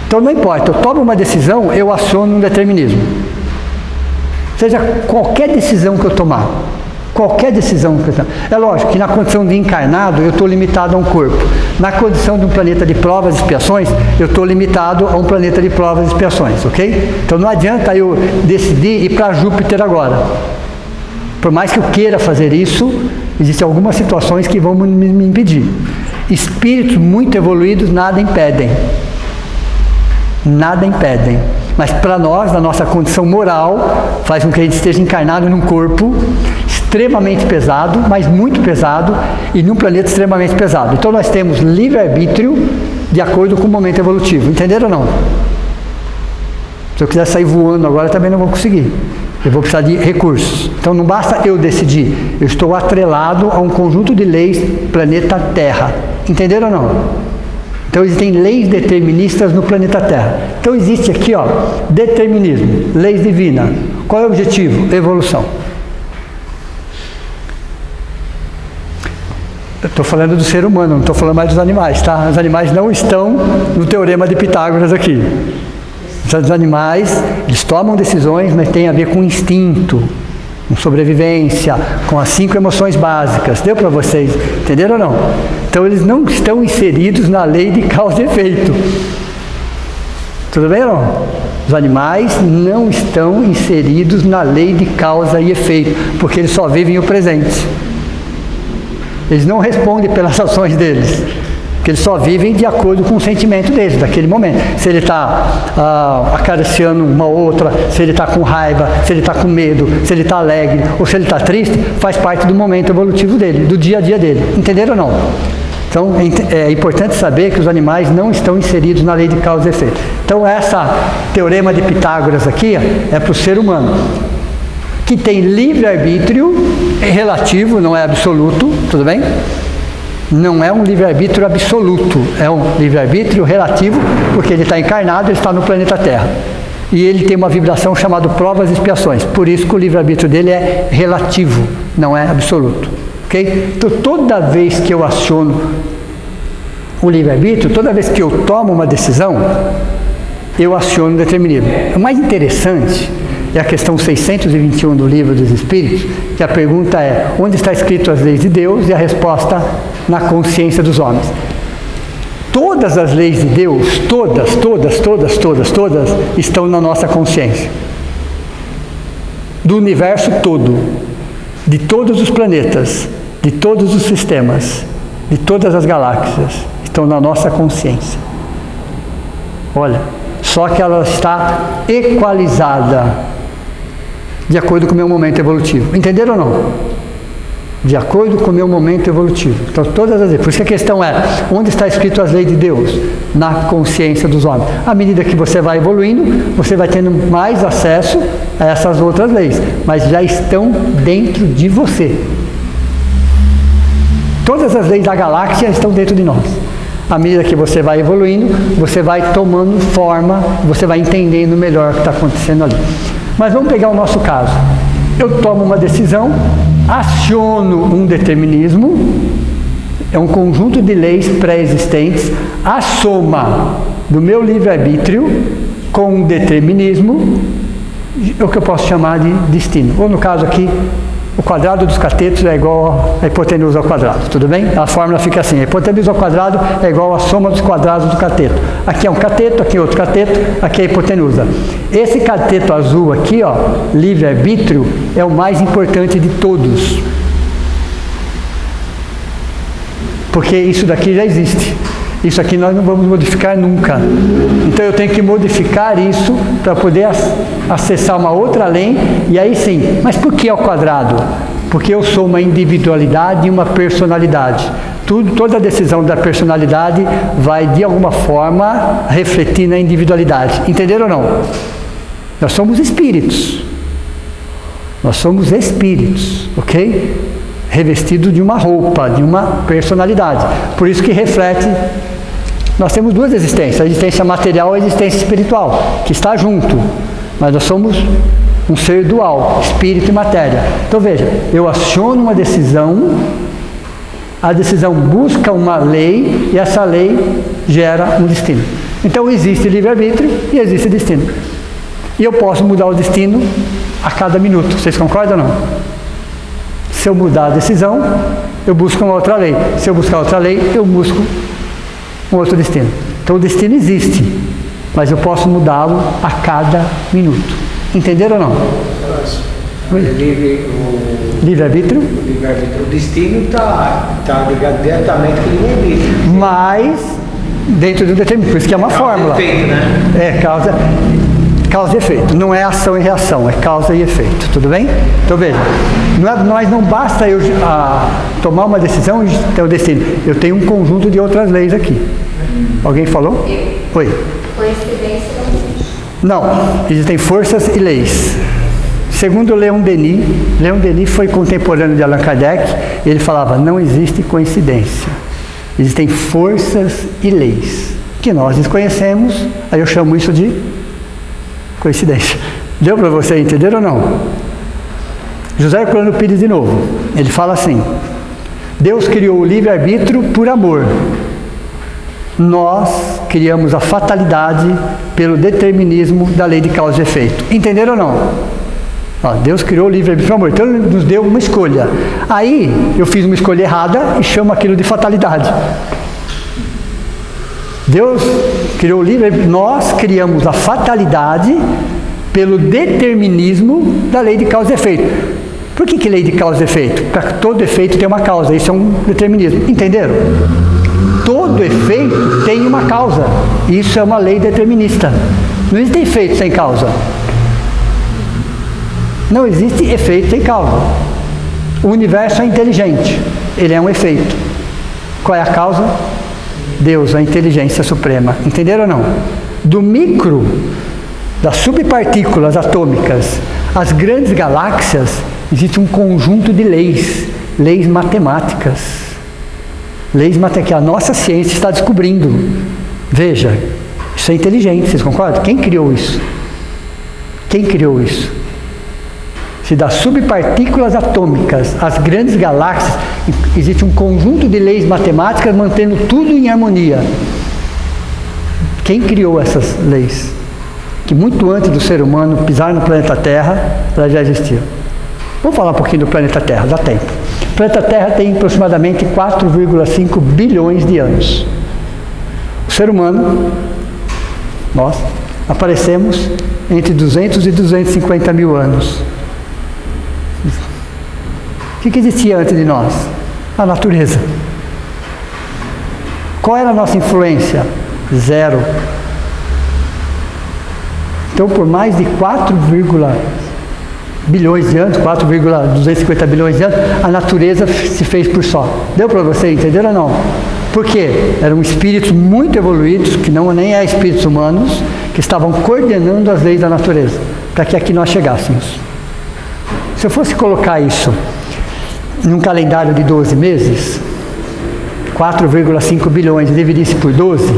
Então não importa, eu tomo uma decisão, eu aciono um determinismo. Seja qualquer decisão que eu tomar, qualquer decisão que eu tomar. É lógico que na condição de encarnado eu estou limitado a um corpo. Na condição de um planeta de provas e expiações, eu estou limitado a um planeta de provas e expiações, ok? Então não adianta eu decidir ir para Júpiter agora. Por mais que eu queira fazer isso, existem algumas situações que vão me impedir. Espíritos muito evoluídos nada impedem. Nada impedem. Mas para nós, na nossa condição moral, faz com que a gente esteja encarnado num corpo extremamente pesado, mas muito pesado, e num planeta extremamente pesado. Então nós temos livre-arbítrio de acordo com o momento evolutivo. Entenderam ou não? Se eu quiser sair voando agora, também não vou conseguir. Eu vou precisar de recursos. Então não basta eu decidir. Eu estou atrelado a um conjunto de leis planeta Terra. Entenderam ou não? Então existem leis deterministas no planeta Terra. Então existe aqui, ó, determinismo, leis divinas. Qual é o objetivo? Evolução. Eu estou falando do ser humano, não estou falando mais dos animais, tá? Os animais não estão no teorema de Pitágoras aqui. Os animais, eles tomam decisões, mas tem a ver com instinto, com sobrevivência, com as 5 emoções básicas. Deu para vocês? Entenderam ou não? Então eles não estão inseridos na lei de causa e efeito. Tudo bem ou não? Os animais não estão inseridos na lei de causa e efeito, porque eles só vivem o presente. Eles não respondem pelas ações deles, porque eles só vivem de acordo com o sentimento deles, daquele momento. Se ele está acariciando uma outra, se ele está com raiva, se ele está com medo, se ele está alegre, ou se ele está triste, faz parte do momento evolutivo dele, do dia a dia dele. Entenderam ou não? Então, é importante saber que os animais não estão inseridos na lei de causa e efeito. Então, essa teorema de Pitágoras aqui é para o ser humano, que tem livre-arbítrio, é relativo, não é absoluto, tudo bem? Não é um livre-arbítrio absoluto, é um livre-arbítrio relativo, porque ele está encarnado, ele está no planeta Terra. E ele tem uma vibração chamada provas e expiações, por isso que o livre-arbítrio dele é relativo, não é absoluto. Okay? Então, toda vez que eu aciono o livre-arbítrio, toda vez que eu tomo uma decisão, eu aciono o determinismo. O mais interessante é a questão 621 do Livro dos Espíritos, que a pergunta é: onde está escrito as leis de Deus? E a resposta: na consciência dos homens. Todas as leis de Deus, todas, estão na nossa consciência. Do universo todo, de todos os planetas, de todos os sistemas, de todas as galáxias, estão na nossa consciência. Olha, só que ela está equalizada de acordo com o meu momento evolutivo. Entenderam ou não? De acordo com o meu momento evolutivo. Então, todas as leis. Por isso que a questão é: onde está escrito as leis de Deus? Na consciência dos homens. À medida que você vai evoluindo, você vai tendo mais acesso a essas outras leis, mas já estão dentro de você. Todas as leis da galáxia estão dentro de nós. À medida que você vai evoluindo, você vai tomando forma, você vai entendendo melhor o que está acontecendo ali. Mas vamos pegar o nosso caso. Eu tomo uma decisão, aciono um determinismo, É um conjunto de leis pré-existentes, a soma do meu livre-arbítrio com um determinismo, o que eu posso chamar de destino. Ou no caso aqui, o quadrado dos catetos é igual a hipotenusa ao quadrado, tudo bem? A fórmula fica assim, a hipotenusa ao quadrado é igual a soma dos quadrados do cateto. Aqui é um cateto, aqui é outro cateto, aqui é a hipotenusa. Esse cateto azul aqui, ó, livre-arbítrio, é o mais importante de todos. Porque isso daqui já existe. Isso aqui nós não vamos modificar nunca. Então eu tenho que modificar isso para poder acessar uma outra lei, e aí sim. Mas por que ao quadrado? Porque eu sou uma individualidade e uma personalidade. Toda decisão da personalidade vai de alguma forma refletir na individualidade. Entenderam ou não? Nós somos espíritos. Nós somos espíritos, ok? Revestido de uma roupa, de uma personalidade. Por isso que reflete. Nós temos duas existências, a existência material e a existência espiritual, que está junto. Mas nós somos um ser dual, espírito e matéria. Então veja, eu aciono uma decisão, a decisão busca uma lei e essa lei gera um destino. Então existe livre-arbítrio e existe destino. E eu posso mudar o destino a cada minuto. Vocês concordam ou não? Se eu mudar a decisão, eu busco uma outra lei. Se eu buscar outra lei, eu busco um outro destino. Então o destino existe, mas eu posso mudá-lo a cada minuto. Entenderam ou não? Livre-arbítrio? O destino está ligado diretamente com o livre-arbítrio. Mas dentro de um determinado. Por isso que é uma fórmula. Efeito, né? É, causa e efeito. Não é ação e reação, é causa e efeito. Tudo bem? Então veja, não basta eu tomar uma decisão e ter o destino. Eu tenho um conjunto de outras leis aqui. Alguém falou? Oi. Coincidência não, existem forças e leis. Segundo Leon Denis foi contemporâneo de Allan Kardec, ele falava, não existe coincidência. Existem forças e leis que nós desconhecemos, aí eu chamo isso de coincidência. Deu para você entender ou não? José Herculano Pires de novo, ele fala assim, Deus criou o livre-arbítrio por amor. Nós criamos a fatalidade pelo determinismo da lei de causa e efeito. Entenderam ou não? Deus criou o livre-arbítrio por amor, então Ele nos deu uma escolha. Aí eu fiz uma escolha errada e chamo aquilo de fatalidade. Deus criou o livre-arbítrio, nós criamos a fatalidade pelo determinismo da lei de causa e efeito. Por que lei de causa e efeito? Para todo efeito tem uma causa, isso é um determinismo. Entenderam? Todo efeito tem uma causa, isso é uma lei determinista. Não existe efeito sem causa. Não existe efeito sem causa. O universo é inteligente, ele é um efeito. Qual é a causa? Deus, a inteligência suprema. Entenderam ou não? Do micro, das subpartículas atômicas, às grandes galáxias, existe um conjunto de leis matemáticas. Leis que a nossa ciência está descobrindo. Veja, isso é inteligente, vocês concordam? Quem criou isso? Quem criou isso? Se das subpartículas atômicas às grandes galáxias, existe um conjunto de leis matemáticas mantendo tudo em harmonia. Quem criou essas leis? Que muito antes do ser humano pisar no planeta Terra, elas já existiam. Vamos falar um pouquinho do planeta Terra, dá tempo. O planeta Terra tem aproximadamente 4,5 bilhões de anos. O ser humano, nós, aparecemos entre 200 e 250 mil anos. O que existia antes de nós? A natureza. Qual era a nossa influência? Zero. Então, por mais de 4, bilhões de anos, 4,250 bilhões de anos, a natureza se fez por só. Deu para você entender ou não? Por quê? Eram espíritos muito evoluídos, que nem é espíritos humanos, que estavam coordenando as leis da natureza, para que aqui nós chegássemos. Se eu fosse colocar isso em um calendário de 12 meses, 4,5 bilhões, e dividisse por 12,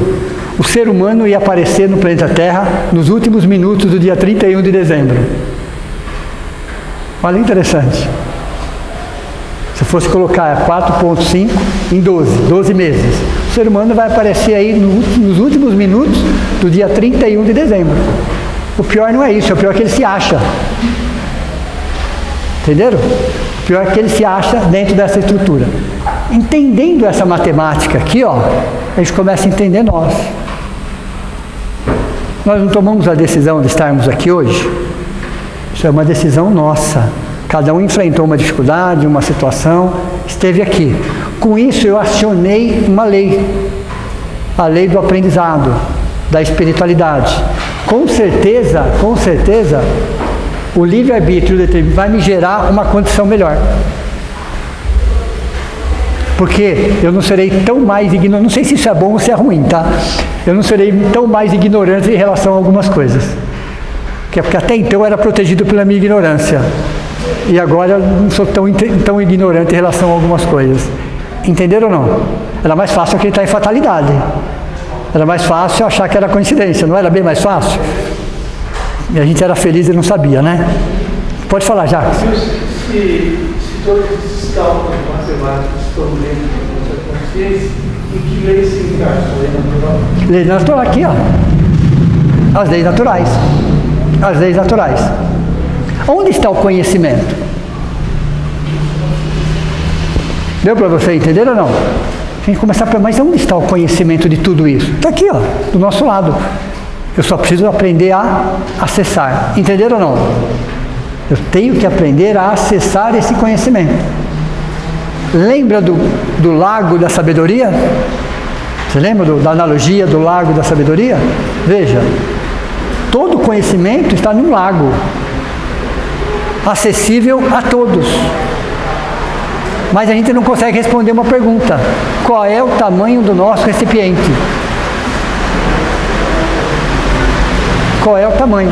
o ser humano ia aparecer no planeta Terra nos últimos minutos do dia 31 de dezembro. Olha, interessante. Se fosse colocar 4,5 em 12 meses, o ser humano vai aparecer aí nos últimos minutos do dia 31 de dezembro. O pior não é isso, o pior é que ele se acha. Entenderam? O pior é que ele se acha dentro dessa estrutura. Entendendo essa matemática aqui, ó, a gente começa a entender nós. Nós não tomamos a decisão de estarmos aqui hoje. Isso é uma decisão nossa. Cada um enfrentou uma dificuldade, uma situação, esteve aqui. Com isso eu acionei uma lei. A lei do aprendizado, da espiritualidade. Com certeza, o livre-arbítrio vai me gerar uma condição melhor. Porque eu não serei tão mais ignorante, não sei se isso é bom ou se é ruim, tá? Eu não serei tão mais ignorante em relação a algumas coisas. Porque até então eu era protegido pela minha ignorância. E agora eu não sou tão ignorante em relação a algumas coisas. Entenderam ou não? Era mais fácil acreditar em fatalidade. Era mais fácil achar que era coincidência, não era bem mais fácil? E a gente era feliz e não sabia, né? Pode falar, Jacques. Se todos esses cálculos matemáticos estão dentro da nossa consciência, em que lei se encaixa? Lei natural? Lei natural, aqui, ó. As leis naturais. As leis naturais. Onde está o conhecimento? Deu para você entender ou não? A gente começar a perguntar, mas onde está o conhecimento de tudo isso? Está aqui, ó, do nosso lado. Eu só preciso aprender a acessar. Entenderam ou não? Eu tenho que aprender a acessar esse conhecimento. Lembra do lago da sabedoria? Você lembra da analogia do lago da sabedoria? Veja, todo conhecimento está num lago, acessível a todos. Mas a gente não consegue responder uma pergunta: qual é o tamanho do nosso recipiente? Qual é o tamanho?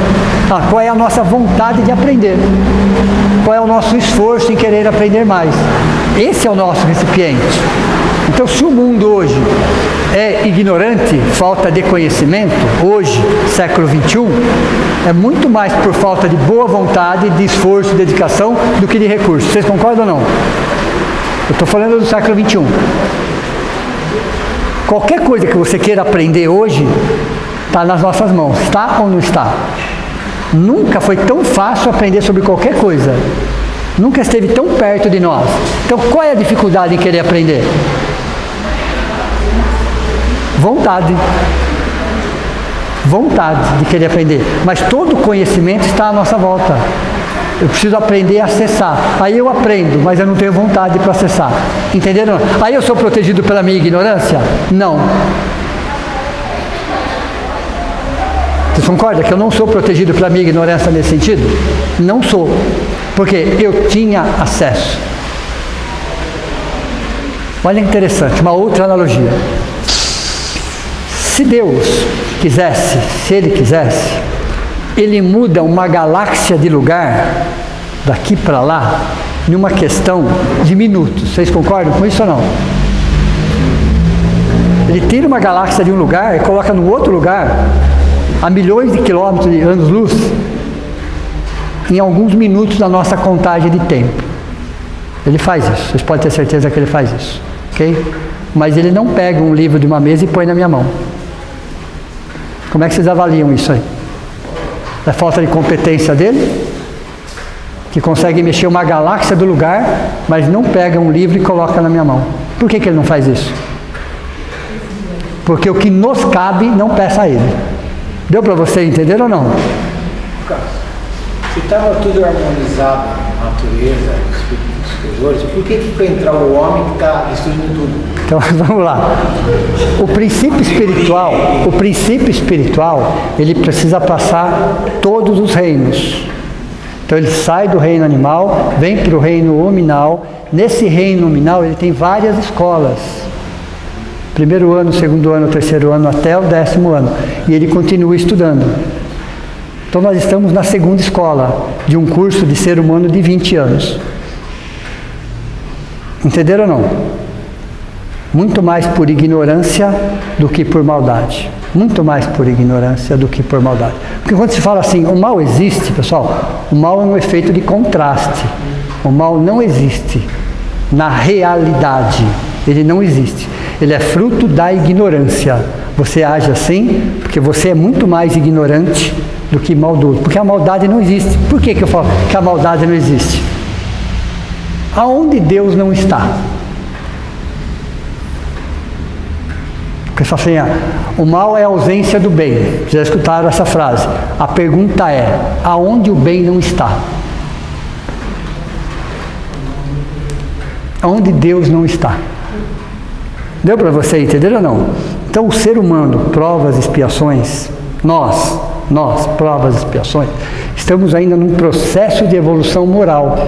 Qual é a nossa vontade de aprender? Qual é o nosso esforço em querer aprender mais? Esse é o nosso recipiente. Então, se o mundo hoje é ignorante, falta de conhecimento, hoje, século XXI, é muito mais por falta de boa vontade, de esforço, de dedicação, do que de recursos. Vocês concordam ou não? Eu estou falando do século XXI. Qualquer coisa que você queira aprender hoje, está nas nossas mãos. Está ou não está? Nunca foi tão fácil aprender sobre qualquer coisa. Nunca esteve tão perto de nós. Então, qual é a dificuldade em querer aprender? Vontade. Vontade de querer aprender. Mas todo conhecimento está à nossa volta. Eu preciso aprender a acessar. Aí eu aprendo, mas eu não tenho vontade para acessar. Entenderam? Aí eu sou protegido pela minha ignorância? Não. Vocês concordam que eu não sou protegido pela minha ignorância nesse sentido? Não sou. Porque eu tinha acesso. Olha que interessante, uma outra analogia. Se Deus quisesse, se Ele quisesse, Ele muda uma galáxia de lugar, daqui para lá, em uma questão de minutos. Vocês concordam com isso ou não? Ele tira uma galáxia de um lugar e coloca no outro lugar, a milhões de quilômetros de anos-luz, em alguns minutos da nossa contagem de tempo. Ele faz isso, vocês podem ter certeza que ele faz isso, ok? Mas ele não pega um livro de uma mesa e põe na minha mão. Como é que vocês avaliam isso aí? É falta de competência dele? Que consegue mexer uma galáxia do lugar, mas não pega um livro e coloca na minha mão. Por que ele não faz isso? Porque o que nos cabe, não peça a ele. Deu para você entender ou não? Se estava tudo harmonizado, a natureza, os espíritos superiores, por que foi entrar o homem que está destruindo tudo? Então vamos lá. O princípio espiritual, ele precisa passar todos os reinos. Então ele sai do reino animal, vem para o reino hominal. Nesse reino hominal ele tem várias escolas. Primeiro ano, segundo ano, terceiro ano, até o 10º ano. E ele continua estudando. Então nós estamos na segunda escola de um curso de ser humano de 20 anos. Entenderam ou não? Muito mais por ignorância do que por maldade. Muito mais por ignorância do que por maldade. Porque quando se fala assim, o mal existe, pessoal, o mal é um efeito de contraste. O mal não existe. na realidade. Ele não existe. Ele é fruto da ignorância. Você age assim porque você é muito mais ignorante do que maldoso. Porque a maldade não existe. Por que eu falo que a maldade não existe? Aonde Deus não está? Porque só assim, o mal é a ausência do bem. Já escutaram essa frase? A pergunta é, aonde o bem não está? Aonde Deus não está? Deu para você entender ou não? Então o ser humano, provas e expiações, nós, provas e expiações, estamos ainda num processo de evolução moral.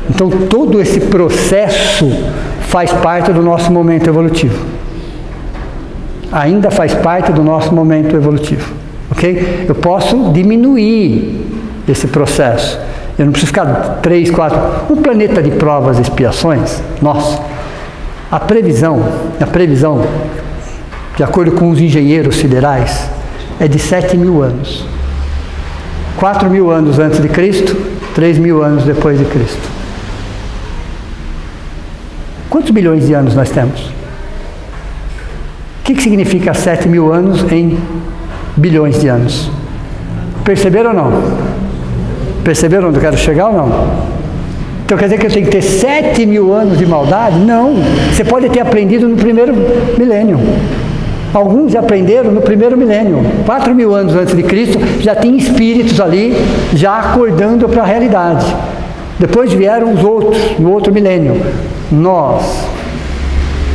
Então todo esse processo faz parte do nosso momento evolutivo. Ainda faz parte do nosso momento evolutivo. Ok? Eu posso diminuir esse processo. Eu não preciso ficar 3, 4... Um planeta de provas e expiações, a previsão, de acordo com os engenheiros siderais, é de 7.000 anos. 4.000 anos antes de Cristo, 3.000 anos depois de Cristo. Quantos bilhões de anos nós temos? O que significa 7.000 anos em bilhões de anos? Perceberam ou não? Perceberam onde eu quero chegar ou não? Então quer dizer que eu tenho que ter 7.000 anos de maldade? Não. Você pode ter aprendido no primeiro milênio. Alguns já aprenderam no primeiro milênio. 4.000 anos antes de Cristo, já tinha espíritos ali, já acordando para a realidade. Depois vieram os outros, no outro milênio. Nós,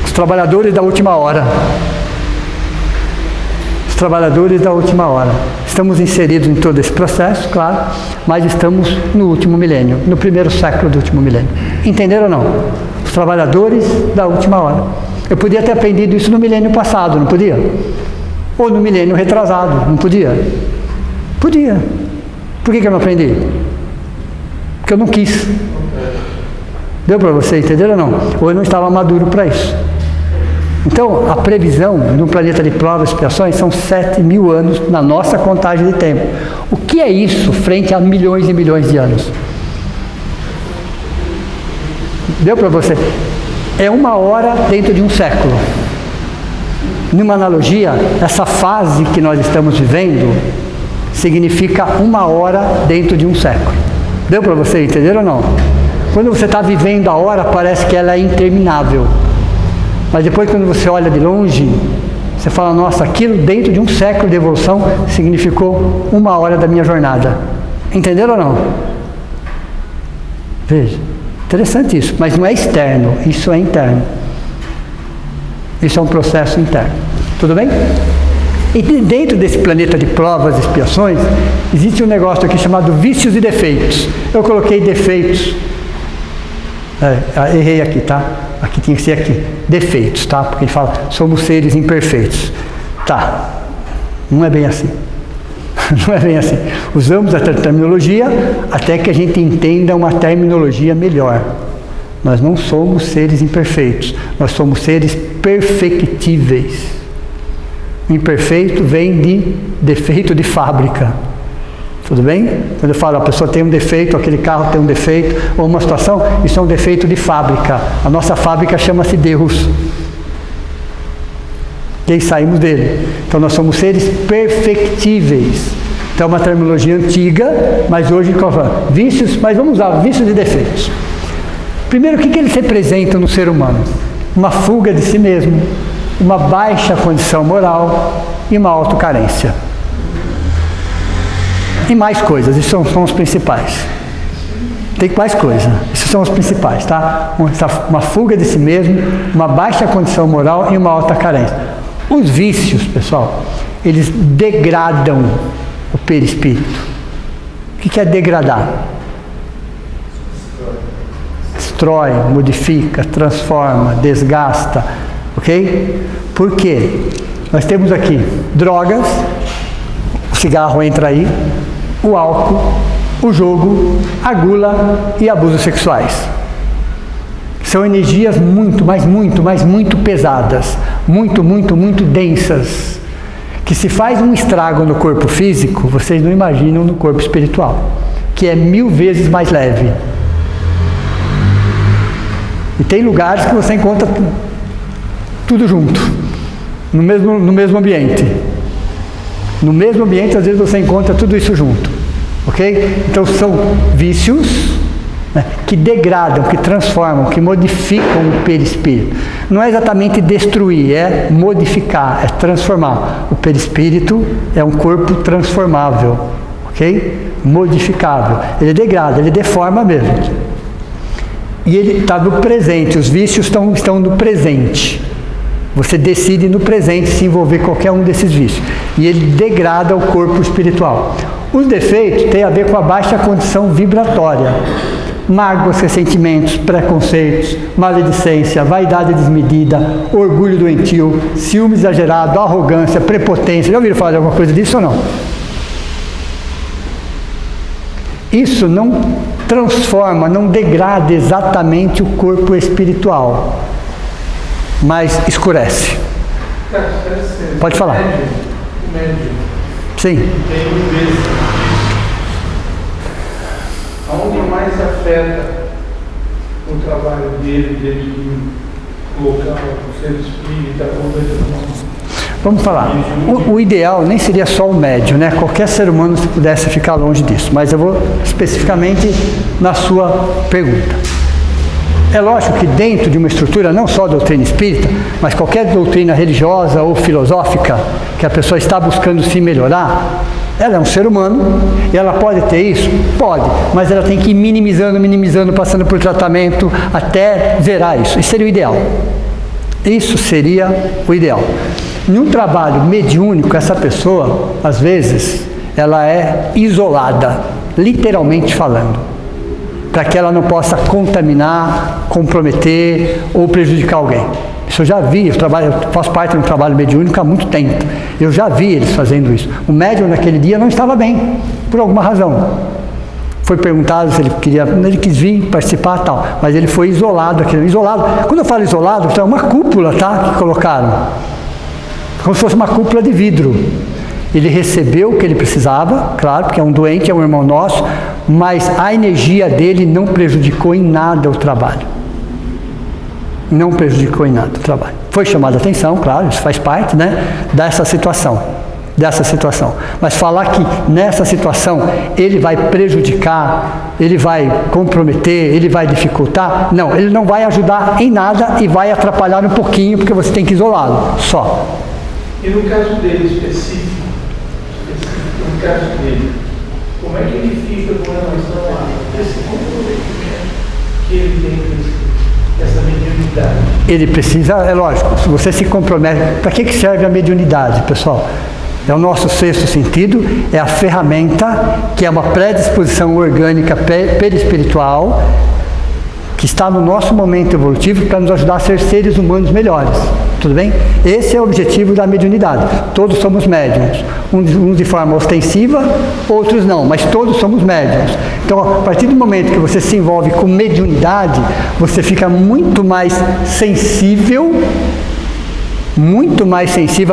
os trabalhadores da última hora. Os trabalhadores da última hora. Estamos inseridos em todo esse processo, claro, mas estamos no último milênio, no primeiro século do último milênio. Entenderam ou não? Os trabalhadores da última hora. Eu podia ter aprendido isso no milênio passado, não podia? Ou no milênio retrasado, não podia? Podia. Por que eu não aprendi? Porque eu não quis. Deu para você entender ou não? Ou eu não estava maduro para isso. Então, a previsão de um planeta de provas e expiações são 7.000 anos na nossa contagem de tempo. O que é isso frente a milhões e milhões de anos? Deu para você? É 1 hora dentro de um século. Numa analogia, essa fase que nós estamos vivendo significa 1 hora dentro de um século. Deu para você entender ou não? Quando você está vivendo a hora, parece que ela é interminável. Mas depois, quando você olha de longe, você fala, nossa, aquilo dentro de um século de evolução significou 1 hora da minha jornada. Entenderam ou não? Veja, interessante isso, mas não é externo, isso é interno. Isso é um processo interno. Tudo bem? E dentro desse planeta de provas e expiações, existe um negócio aqui chamado vícios e defeitos. Eu coloquei defeitos. Errei aqui, tá? Aqui tinha que ser aqui. Defeitos, tá? Porque ele fala, somos seres imperfeitos. Tá. Não é bem assim. Não é bem assim. Usamos a terminologia até que a gente entenda uma terminologia melhor. Nós não somos seres imperfeitos. Nós somos seres perfectíveis. O imperfeito vem de defeito de fábrica. Tudo bem? Quando eu falo, a pessoa tem um defeito, aquele carro tem um defeito, ou uma situação, isso é um defeito de fábrica. A nossa fábrica chama-se Deus. E aí saímos dele. Então nós somos seres perfectíveis. Então é uma terminologia antiga, mas hoje vícios, mas vamos usar vícios e defeitos. Primeiro, o que eles representam no ser humano? Uma fuga de si mesmo, uma baixa condição moral e uma autocarência. E mais coisas, esses são os principais. Tem mais coisa, esses são os principais, tá? Uma fuga de si mesmo, uma baixa condição moral e uma alta carência. Os vícios, pessoal, eles degradam o perispírito. O que é degradar? Destrói, modifica, transforma, desgasta, ok? Por quê? Nós temos aqui drogas, o cigarro entra aí, o álcool, o jogo, a gula e abusos sexuais. São energias muito pesadas, muito densas, que se faz um estrago no corpo físico, vocês não imaginam no corpo espiritual, que é 1000 vezes mais leve. E tem lugares que você encontra tudo junto, no mesmo ambiente. No mesmo ambiente, às vezes você encontra tudo isso junto, ok? Então são vícios, né, que degradam, que transformam, que modificam o perispírito. Não é exatamente destruir, é modificar, é transformar. O perispírito é um corpo transformável, ok? Modificável. Ele degrada, ele deforma mesmo. E ele está no presente, os vícios estão no presente. Você decide no presente se envolver com qualquer um desses vícios. E ele degrada o corpo espiritual. Os defeitos têm a ver com a baixa condição vibratória. Mágoas, ressentimentos, preconceitos, maledicência, vaidade desmedida, orgulho doentio, ciúme exagerado, arrogância, prepotência. Já ouviram falar de alguma coisa disso ou não? Isso não transforma, não degrada exatamente o corpo espiritual, mas escurece. Pode falar. O médium. Sim. Tem um vezes. Aonde mais afeta o trabalho dele de colocar o ser espírita ou da. Vamos falar, o ideal nem seria só o médium, né? Qualquer ser humano se pudesse ficar longe disso, mas eu vou especificamente na sua pergunta. É lógico que dentro de uma estrutura, não só a doutrina espírita, mas qualquer doutrina religiosa ou filosófica, que a pessoa está buscando se melhorar, ela é um ser humano, e ela pode ter isso? Pode, mas ela tem que ir minimizando, passando por tratamento, até zerar isso. Isso seria o ideal. Isso seria o ideal. Em um trabalho mediúnico, essa pessoa, às vezes, ela é isolada, literalmente falando, para que ela não possa contaminar, comprometer ou prejudicar alguém. Isso eu já vi, eu faço parte de um trabalho mediúnico há muito tempo. Eu já vi eles fazendo isso. O médium naquele dia não estava bem, por alguma razão. Foi perguntado se ele quis vir participar e tal, mas ele foi isolado. Quando eu falo isolado, é uma cúpula, tá, que colocaram. Como se fosse uma cúpula de vidro. Ele recebeu o que ele precisava, claro, porque é um doente, é um irmão nosso, mas a energia dele não prejudicou em nada o trabalho. Não prejudicou em nada o trabalho. Foi chamada a atenção, claro, isso faz parte, né, dessa situação. Mas falar que nessa situação ele vai prejudicar, ele vai comprometer, ele vai dificultar, não, ele não vai ajudar em nada e vai atrapalhar um pouquinho, porque você tem que isolá-lo, só. E no caso dele específico, no caso dele, como é que ele fica com relação a esse comprometimento que ele tem, essa mediunidade? Ele precisa, é lógico, se você se compromete, para que serve a mediunidade, pessoal? É o nosso sexto sentido, é a ferramenta que é uma predisposição orgânica perispiritual que está no nosso momento evolutivo para nos ajudar a ser seres humanos melhores. Tudo bem? Esse é o objetivo da mediunidade. Todos somos médiuns. Uns de forma ostensiva, outros não, mas todos somos médiuns. Então, a partir do momento que você se envolve com mediunidade, você fica muito mais sensível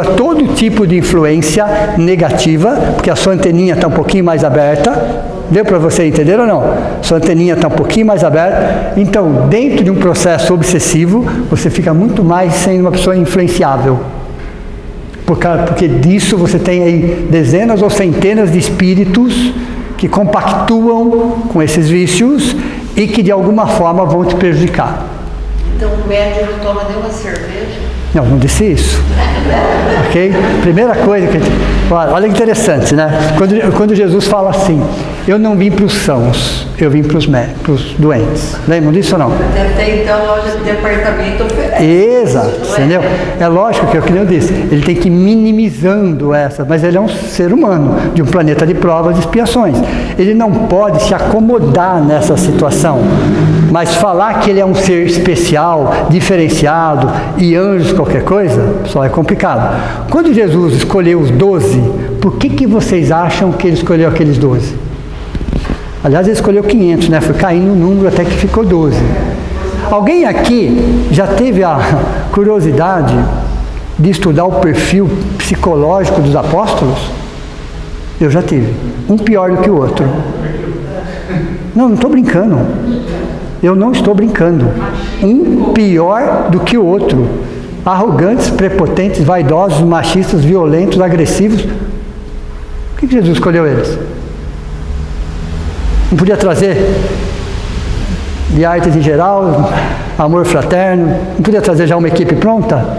a todo tipo de influência negativa, porque a sua anteninha está um pouquinho mais aberta. Deu para você entender ou não? Sua anteninha está um pouquinho mais aberta. Então, dentro de um processo obsessivo, você fica muito mais sendo uma pessoa influenciável. Porque disso você tem aí dezenas ou centenas de espíritos que compactuam com esses vícios e que de alguma forma vão te prejudicar. Então o médium não toma nenhuma cerveja? Não disse isso. Ok? Primeira coisa que a gente... Olha que interessante, né? Quando Jesus fala assim, eu não vim para os sãos, eu vim para os doentes. Lembram disso ou não? Até então, a loja de departamento oferece. Exato, entendeu? É lógico que, como eu disse, ele tem que ir minimizando essa, mas ele é um ser humano, de um planeta de provas e expiações. Ele não pode se acomodar nessa situação, mas falar que ele é um ser especial, diferenciado, e anjos, qualquer coisa, só é complicado. Quando Jesus escolheu os 12, por que vocês acham que ele escolheu aqueles 12? Aliás, ele escolheu 500, né? Foi caindo o número até que ficou 12. Alguém aqui já teve a curiosidade de estudar o perfil psicológico dos apóstolos? Eu já tive. Um pior do que o outro. Não estou brincando. Eu não estou brincando. Um pior do que o outro. Arrogantes, prepotentes, vaidosos, machistas, violentos, agressivos. Por que Jesus escolheu eles? Não podia trazer de artes em geral, amor fraterno? Não podia trazer já uma equipe pronta?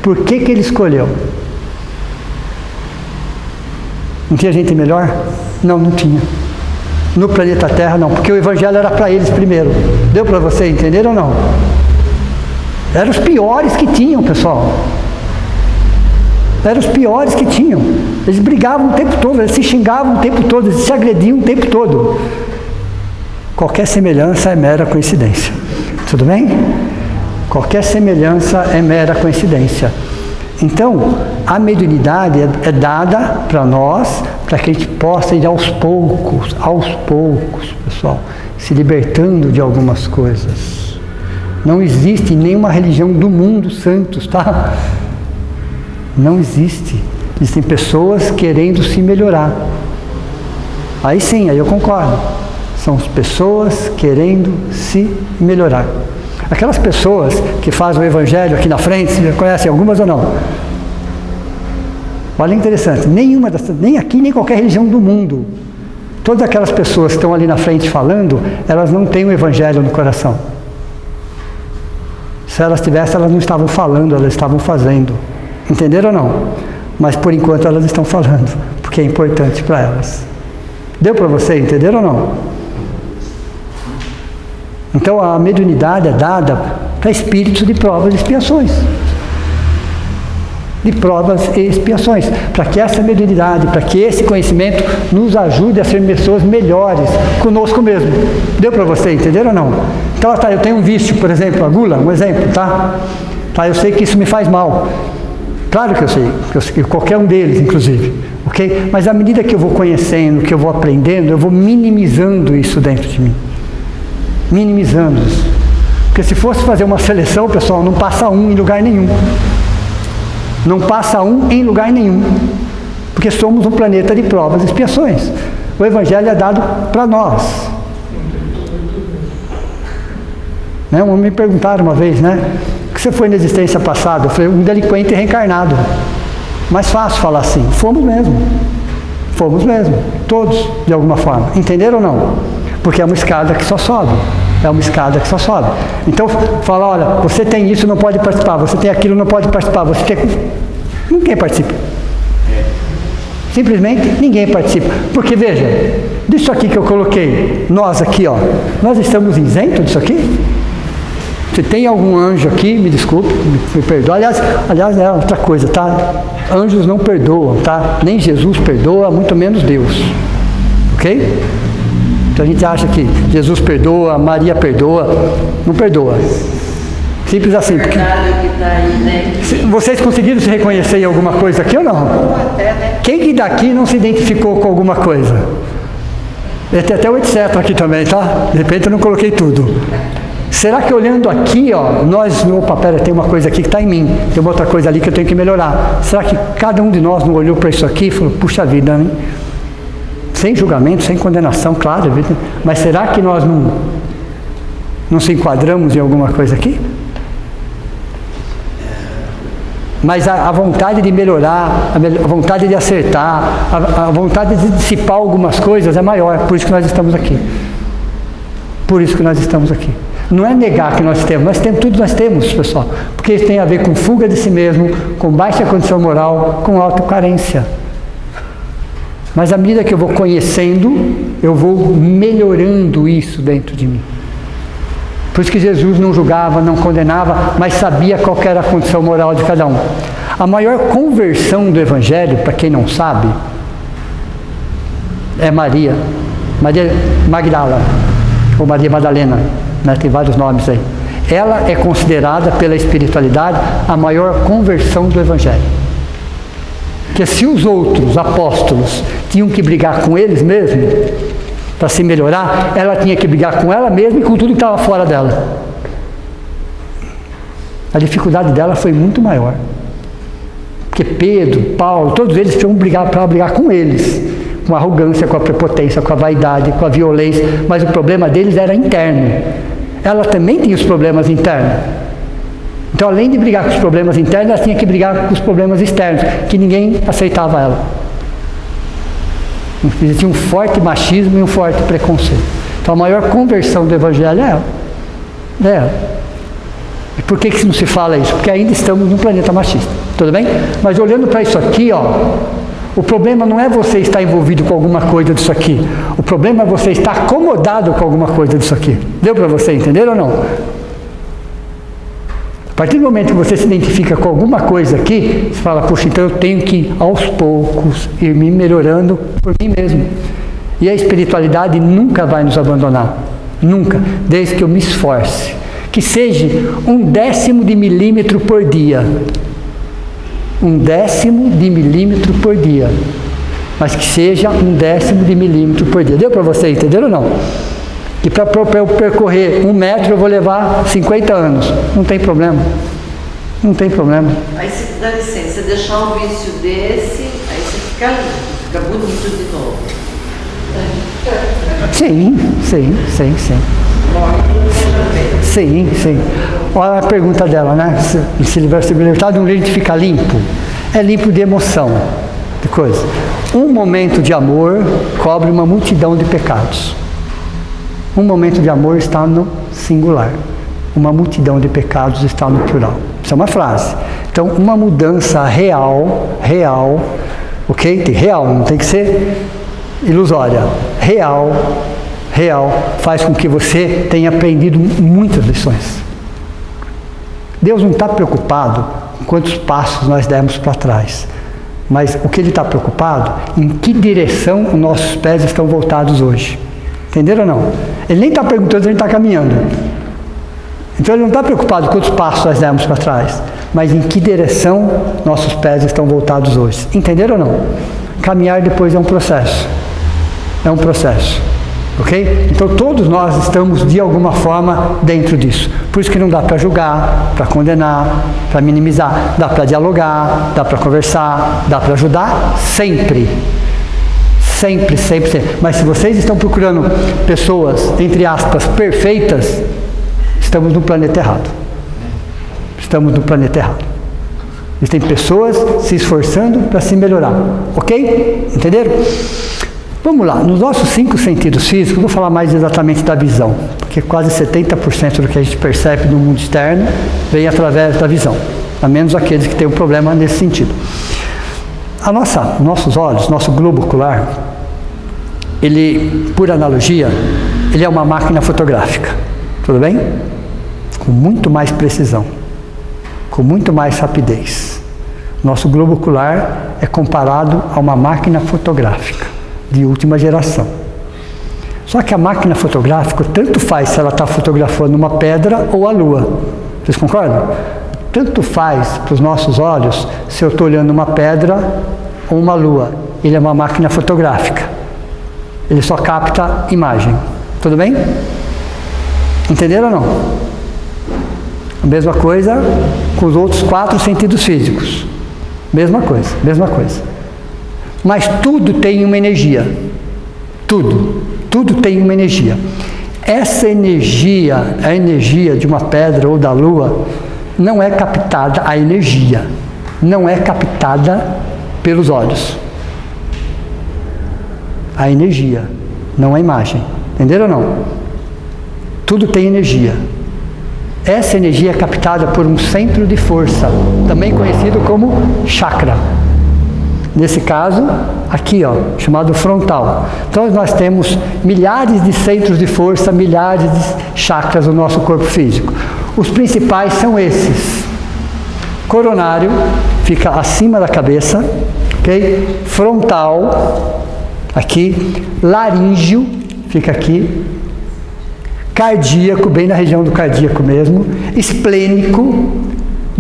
Por que ele escolheu? Não tinha gente melhor? Não tinha. No planeta Terra não, porque o Evangelho era para eles primeiro. Deu para você entender ou não? Eram os piores que tinham, pessoal. Eram os piores que tinham. Eles brigavam o tempo todo, eles se xingavam o tempo todo, eles se agrediam o tempo todo. Qualquer semelhança é mera coincidência. Tudo bem? Qualquer semelhança é mera coincidência. Então, a mediunidade é dada para nós, para que a gente possa ir aos poucos, pessoal, se libertando de algumas coisas. Não existe nenhuma religião do mundo santos, tá? Não existe. Existem pessoas querendo se melhorar. Aí sim, aí eu concordo. São as pessoas querendo se melhorar. Aquelas pessoas que fazem o Evangelho aqui na frente, você já conhece algumas ou não? Olha, interessante, nenhuma dessas, nem aqui, nem qualquer religião do mundo, todas aquelas pessoas que estão ali na frente falando, elas não têm o Evangelho no coração. Se elas tivessem, elas não estavam falando, elas estavam fazendo. Entenderam ou não? Mas por enquanto elas estão falando, porque é importante para elas. Deu para você entender ou não? Então a mediunidade é dada para espíritos de provas e expiações. De provas e expiações. Para que essa mediunidade, para que esse conhecimento nos ajude a ser pessoas melhores conosco mesmo. Deu para você entender ou não? Então, tá, eu tenho um vício, por exemplo, a gula, um exemplo, tá? Eu sei que isso me faz mal. Claro que eu sei, qualquer um deles, inclusive. Ok? Mas à medida que eu vou conhecendo, que eu vou aprendendo, eu vou minimizando isso dentro de mim. Minimizando isso. Porque se fosse fazer uma seleção, pessoal, não passa um em lugar nenhum. Não passa um em lugar nenhum. Porque somos um planeta de provas e expiações. O Evangelho é dado para nós. Né? Me perguntaram uma vez, né? O que você foi na existência passada? Eu falei, um delinquente reencarnado. Mais fácil falar assim. Fomos mesmo. Fomos mesmo. Todos, de alguma forma. Entenderam ou não? Porque é uma escada que só sobe. É uma escada que só sobe. Então, fala, olha, você tem isso, não pode participar. Você tem aquilo, não pode participar. Você tem... Ninguém participa. Simplesmente ninguém participa. Porque, veja, disso aqui que eu coloquei, nós aqui, ó, nós estamos isentos disso aqui? Se tem algum anjo aqui, me desculpe, me perdoa. Aliás, é outra coisa, tá? Anjos não perdoam, tá? Nem Jesus perdoa, muito menos Deus. Ok? Então a gente acha que Jesus perdoa, Maria perdoa, não perdoa. Simples assim. Porque... Vocês conseguiram se reconhecer em alguma coisa aqui ou não? Quem que daqui não se identificou com alguma coisa? Tem até o etc aqui também, tá? De repente eu não coloquei tudo. Será que olhando aqui, ó, opa, pera, tem uma coisa aqui que está em mim, tem uma outra coisa ali que eu tenho que melhorar. Será que cada um de nós não olhou para isso aqui e falou, puxa vida, né? Sem julgamento, sem condenação, claro, mas será que nós não se enquadramos em alguma coisa aqui? Mas a vontade de melhorar, a vontade de acertar, a vontade de dissipar algumas coisas é maior, por isso que nós estamos aqui. Por isso que nós estamos aqui. Não é negar que nós temos, tudo nós temos, pessoal, porque isso tem a ver com fuga de si mesmo, com baixa condição moral, com autocarência. Mas à medida que eu vou conhecendo, eu vou melhorando isso dentro de mim. Por isso que Jesus não julgava, não condenava, mas sabia qual era a condição moral de cada um. A maior conversão do Evangelho, para quem não sabe, é Maria Magdala, ou Maria Madalena, né? Tem vários nomes aí. Ela é considerada pela espiritualidade a maior conversão do Evangelho. Porque se os outros apóstolos tinham que brigar com eles mesmos, para se melhorar, ela tinha que brigar com ela mesma e com tudo que estava fora dela. A dificuldade dela foi muito maior. Porque Pedro, Paulo, todos eles tinham para brigar com eles. Com a arrogância, com a prepotência, com a vaidade, com a violência. Mas o problema deles era interno. ela também tinha os problemas internos. Então, além de brigar com os problemas internos, ela tinha que brigar com os problemas externos, que ninguém aceitava ela. Existia um forte machismo e um forte preconceito. Então, a maior conversão do Evangelho é ela. É ela. E por que não se fala isso? Porque ainda estamos num planeta machista. Tudo bem? Mas olhando para isso aqui, ó, o problema não é você estar envolvido com alguma coisa disso aqui. O problema é você estar acomodado com alguma coisa disso aqui. Deu para você entender ou não? A partir do momento que você se identifica com alguma coisa aqui, você fala, puxa, então eu tenho que, aos poucos, ir me melhorando por mim mesmo. E a espiritualidade nunca vai nos abandonar. Nunca. Desde que eu me esforce. Que seja 1/10 de milímetro por dia. 1/10 de milímetro por dia. Mas que seja 1/10 de milímetro por dia. Deu para você entender ou não? Que para eu percorrer 1 metro eu vou levar 50 anos. Não tem problema. Não tem problema. Aí se dá licença, você deixar um vício desse, aí você fica lindo, fica bonito de novo. Sim. Sim. Olha a pergunta dela, né? Se libertar de um jeito de ficar limpo. É limpo de emoção, de coisa. Um momento de amor cobre uma multidão de pecados. Um momento de amor está no singular. Uma multidão de pecados está no plural. Isso é uma frase. Então, uma mudança real, ok? Real, não tem que ser ilusória. Real, faz com que você tenha aprendido muitas lições. Deus não está preocupado com quantos passos nós demos para trás. Mas o que Ele está preocupado, em que direção os nossos pés estão voltados hoje. Entenderam ou não? Ele nem está perguntando se a gente está caminhando. Então Ele não está preocupado com quantos passos nós demos para trás, mas em que direção nossos pés estão voltados hoje. Entenderam ou não? Caminhar depois é um processo. É um processo. Ok? Então todos nós estamos de alguma forma dentro disso. Por isso que não dá para julgar, para condenar, para minimizar. Dá para dialogar, dá para conversar, dá para ajudar sempre. Sempre. Mas se vocês estão procurando pessoas, entre aspas, perfeitas, estamos no planeta errado. Estamos no planeta errado. Existem pessoas se esforçando para se melhorar. Ok? Entenderam? Vamos lá. Nos nossos 5 sentidos físicos, vou falar mais exatamente da visão. Porque quase 70% do que a gente percebe no mundo externo vem através da visão. A menos aqueles que têm um problema nesse sentido. Nossos olhos, nosso globo ocular, ele, por analogia, ele é uma máquina fotográfica. Tudo bem? Com muito mais precisão, com muito mais rapidez. Nosso globo ocular é comparado a uma máquina fotográfica de última geração. Só que a máquina fotográfica, tanto faz se ela está fotografando uma pedra ou a lua. Vocês concordam? Tanto faz para os nossos olhos se eu estou olhando uma pedra ou uma lua. Ele é uma máquina fotográfica. Ele só capta imagem. Tudo bem? Entenderam ou não? A mesma coisa com os outros 4 sentidos físicos. Mesma coisa. Mas tudo tem uma energia. Tudo tem uma energia. Essa energia, a energia de uma pedra ou da lua, não é captada, a energia não é captada pelos olhos. A energia, não a imagem. Entenderam ou não? Tudo tem energia. Essa energia é captada por um centro de força, também conhecido como chakra. Nesse caso, aqui, ó, chamado frontal. Então, nós temos milhares de centros de força, milhares de chakras no nosso corpo físico. Os principais são esses. Coronário, fica acima da cabeça, ok? Frontal, aqui. Laríngeo, fica aqui. Cardíaco, bem na região do cardíaco mesmo. Esplênico.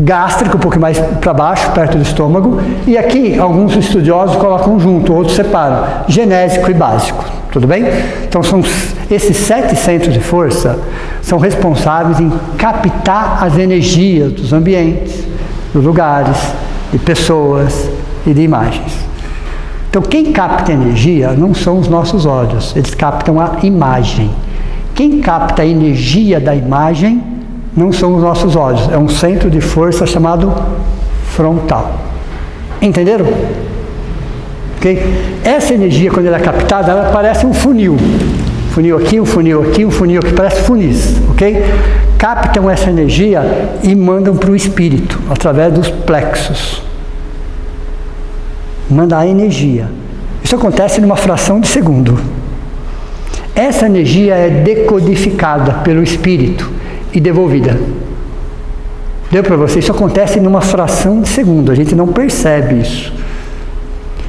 Gástrico, um pouco mais para baixo, perto do estômago. E aqui, alguns estudiosos colocam junto, outros separam. Genésico e básico. Tudo bem? Então, esses 7 centros de força são responsáveis em captar as energias dos ambientes, dos lugares, de pessoas e de imagens. Então, quem capta energia não são os nossos olhos, eles captam a imagem. Quem capta a energia da imagem não são os nossos olhos, é um centro de força chamado frontal. Entenderam? Okay? Essa energia, quando ela é captada, ela parece um funil. Funil aqui, um funil aqui, um funil aqui, parece funis, ok? Captam essa energia e mandam para o espírito, através dos plexos. Manda a energia. Isso acontece numa fração de segundo. Essa energia é decodificada pelo espírito e devolvida. Deu para você? Isso acontece numa fração de segundo, a gente não percebe isso.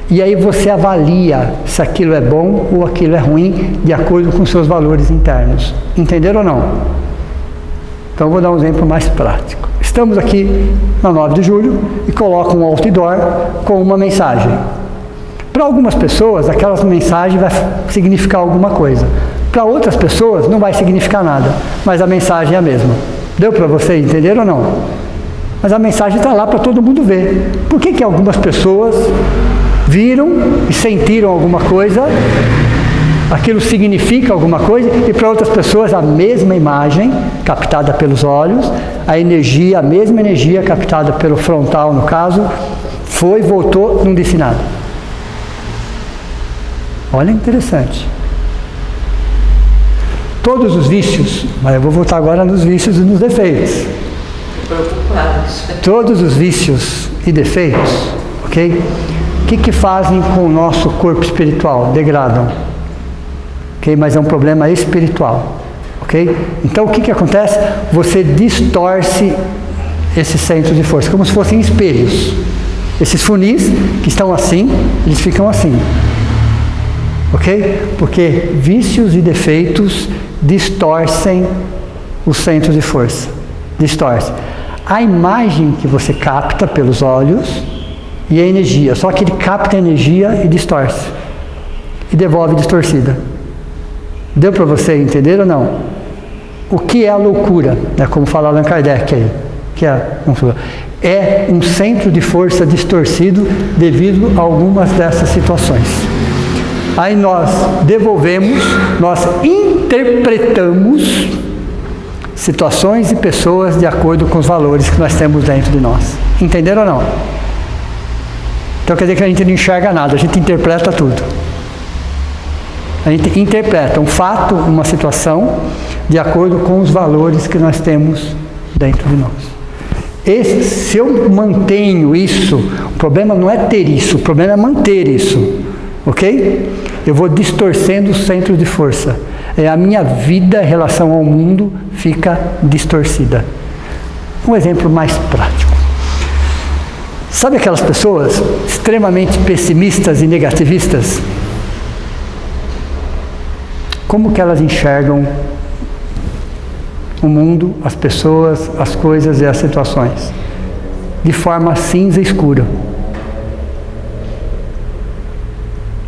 E aí você avalia se aquilo é bom ou aquilo é ruim, de acordo com seus valores internos. Entenderam ou não? Então eu vou dar um exemplo mais prático. Estamos aqui na 9 de julho e coloco um outdoor com uma mensagem. Para algumas pessoas, aquela mensagem vai significar alguma coisa. Para outras pessoas, não vai significar nada, mas a mensagem é a mesma. Deu para você entender ou não? Mas a mensagem está lá para todo mundo ver. Por que algumas pessoas viram e sentiram alguma coisa, aquilo significa alguma coisa, e para outras pessoas a mesma imagem captada pelos olhos, a energia, a mesma energia captada pelo frontal, no caso, foi, voltou, não disse nada. Olha, interessante. Todos os vícios, mas eu vou voltar agora nos vícios e nos defeitos. Todos os vícios e defeitos, ok? O que fazem com o nosso corpo espiritual? Degradam. Ok? Mas é um problema espiritual. Ok? Então o que acontece? Você distorce esses centros de força, como se fossem espelhos. Esses funis que estão assim, eles ficam assim. Ok? Porque vícios e defeitos distorcem os centros de força. Distorce. A imagem que você capta pelos olhos e a energia, só que ele capta a energia e distorce. E devolve distorcida. Deu para você entender ou não? O que é a loucura? É como fala Allan Kardec aí. Que é um centro de força distorcido devido a algumas dessas situações. Aí nós devolvemos, nós interpretamos situações e pessoas de acordo com os valores que nós temos dentro de nós. Entenderam ou não? Então quer dizer que a gente não enxerga nada, a gente interpreta tudo. A gente interpreta um fato, uma situação, de acordo com os valores que nós temos dentro de nós. Se eu mantenho isso, o problema não é ter isso, o problema é manter isso. Ok? Eu vou distorcendo o centro de força. A minha vida em relação ao mundo fica distorcida. Um exemplo mais prático. Sabe aquelas pessoas extremamente pessimistas e negativistas? Como que elas enxergam o mundo, as pessoas, as coisas e as situações? De forma cinza escura.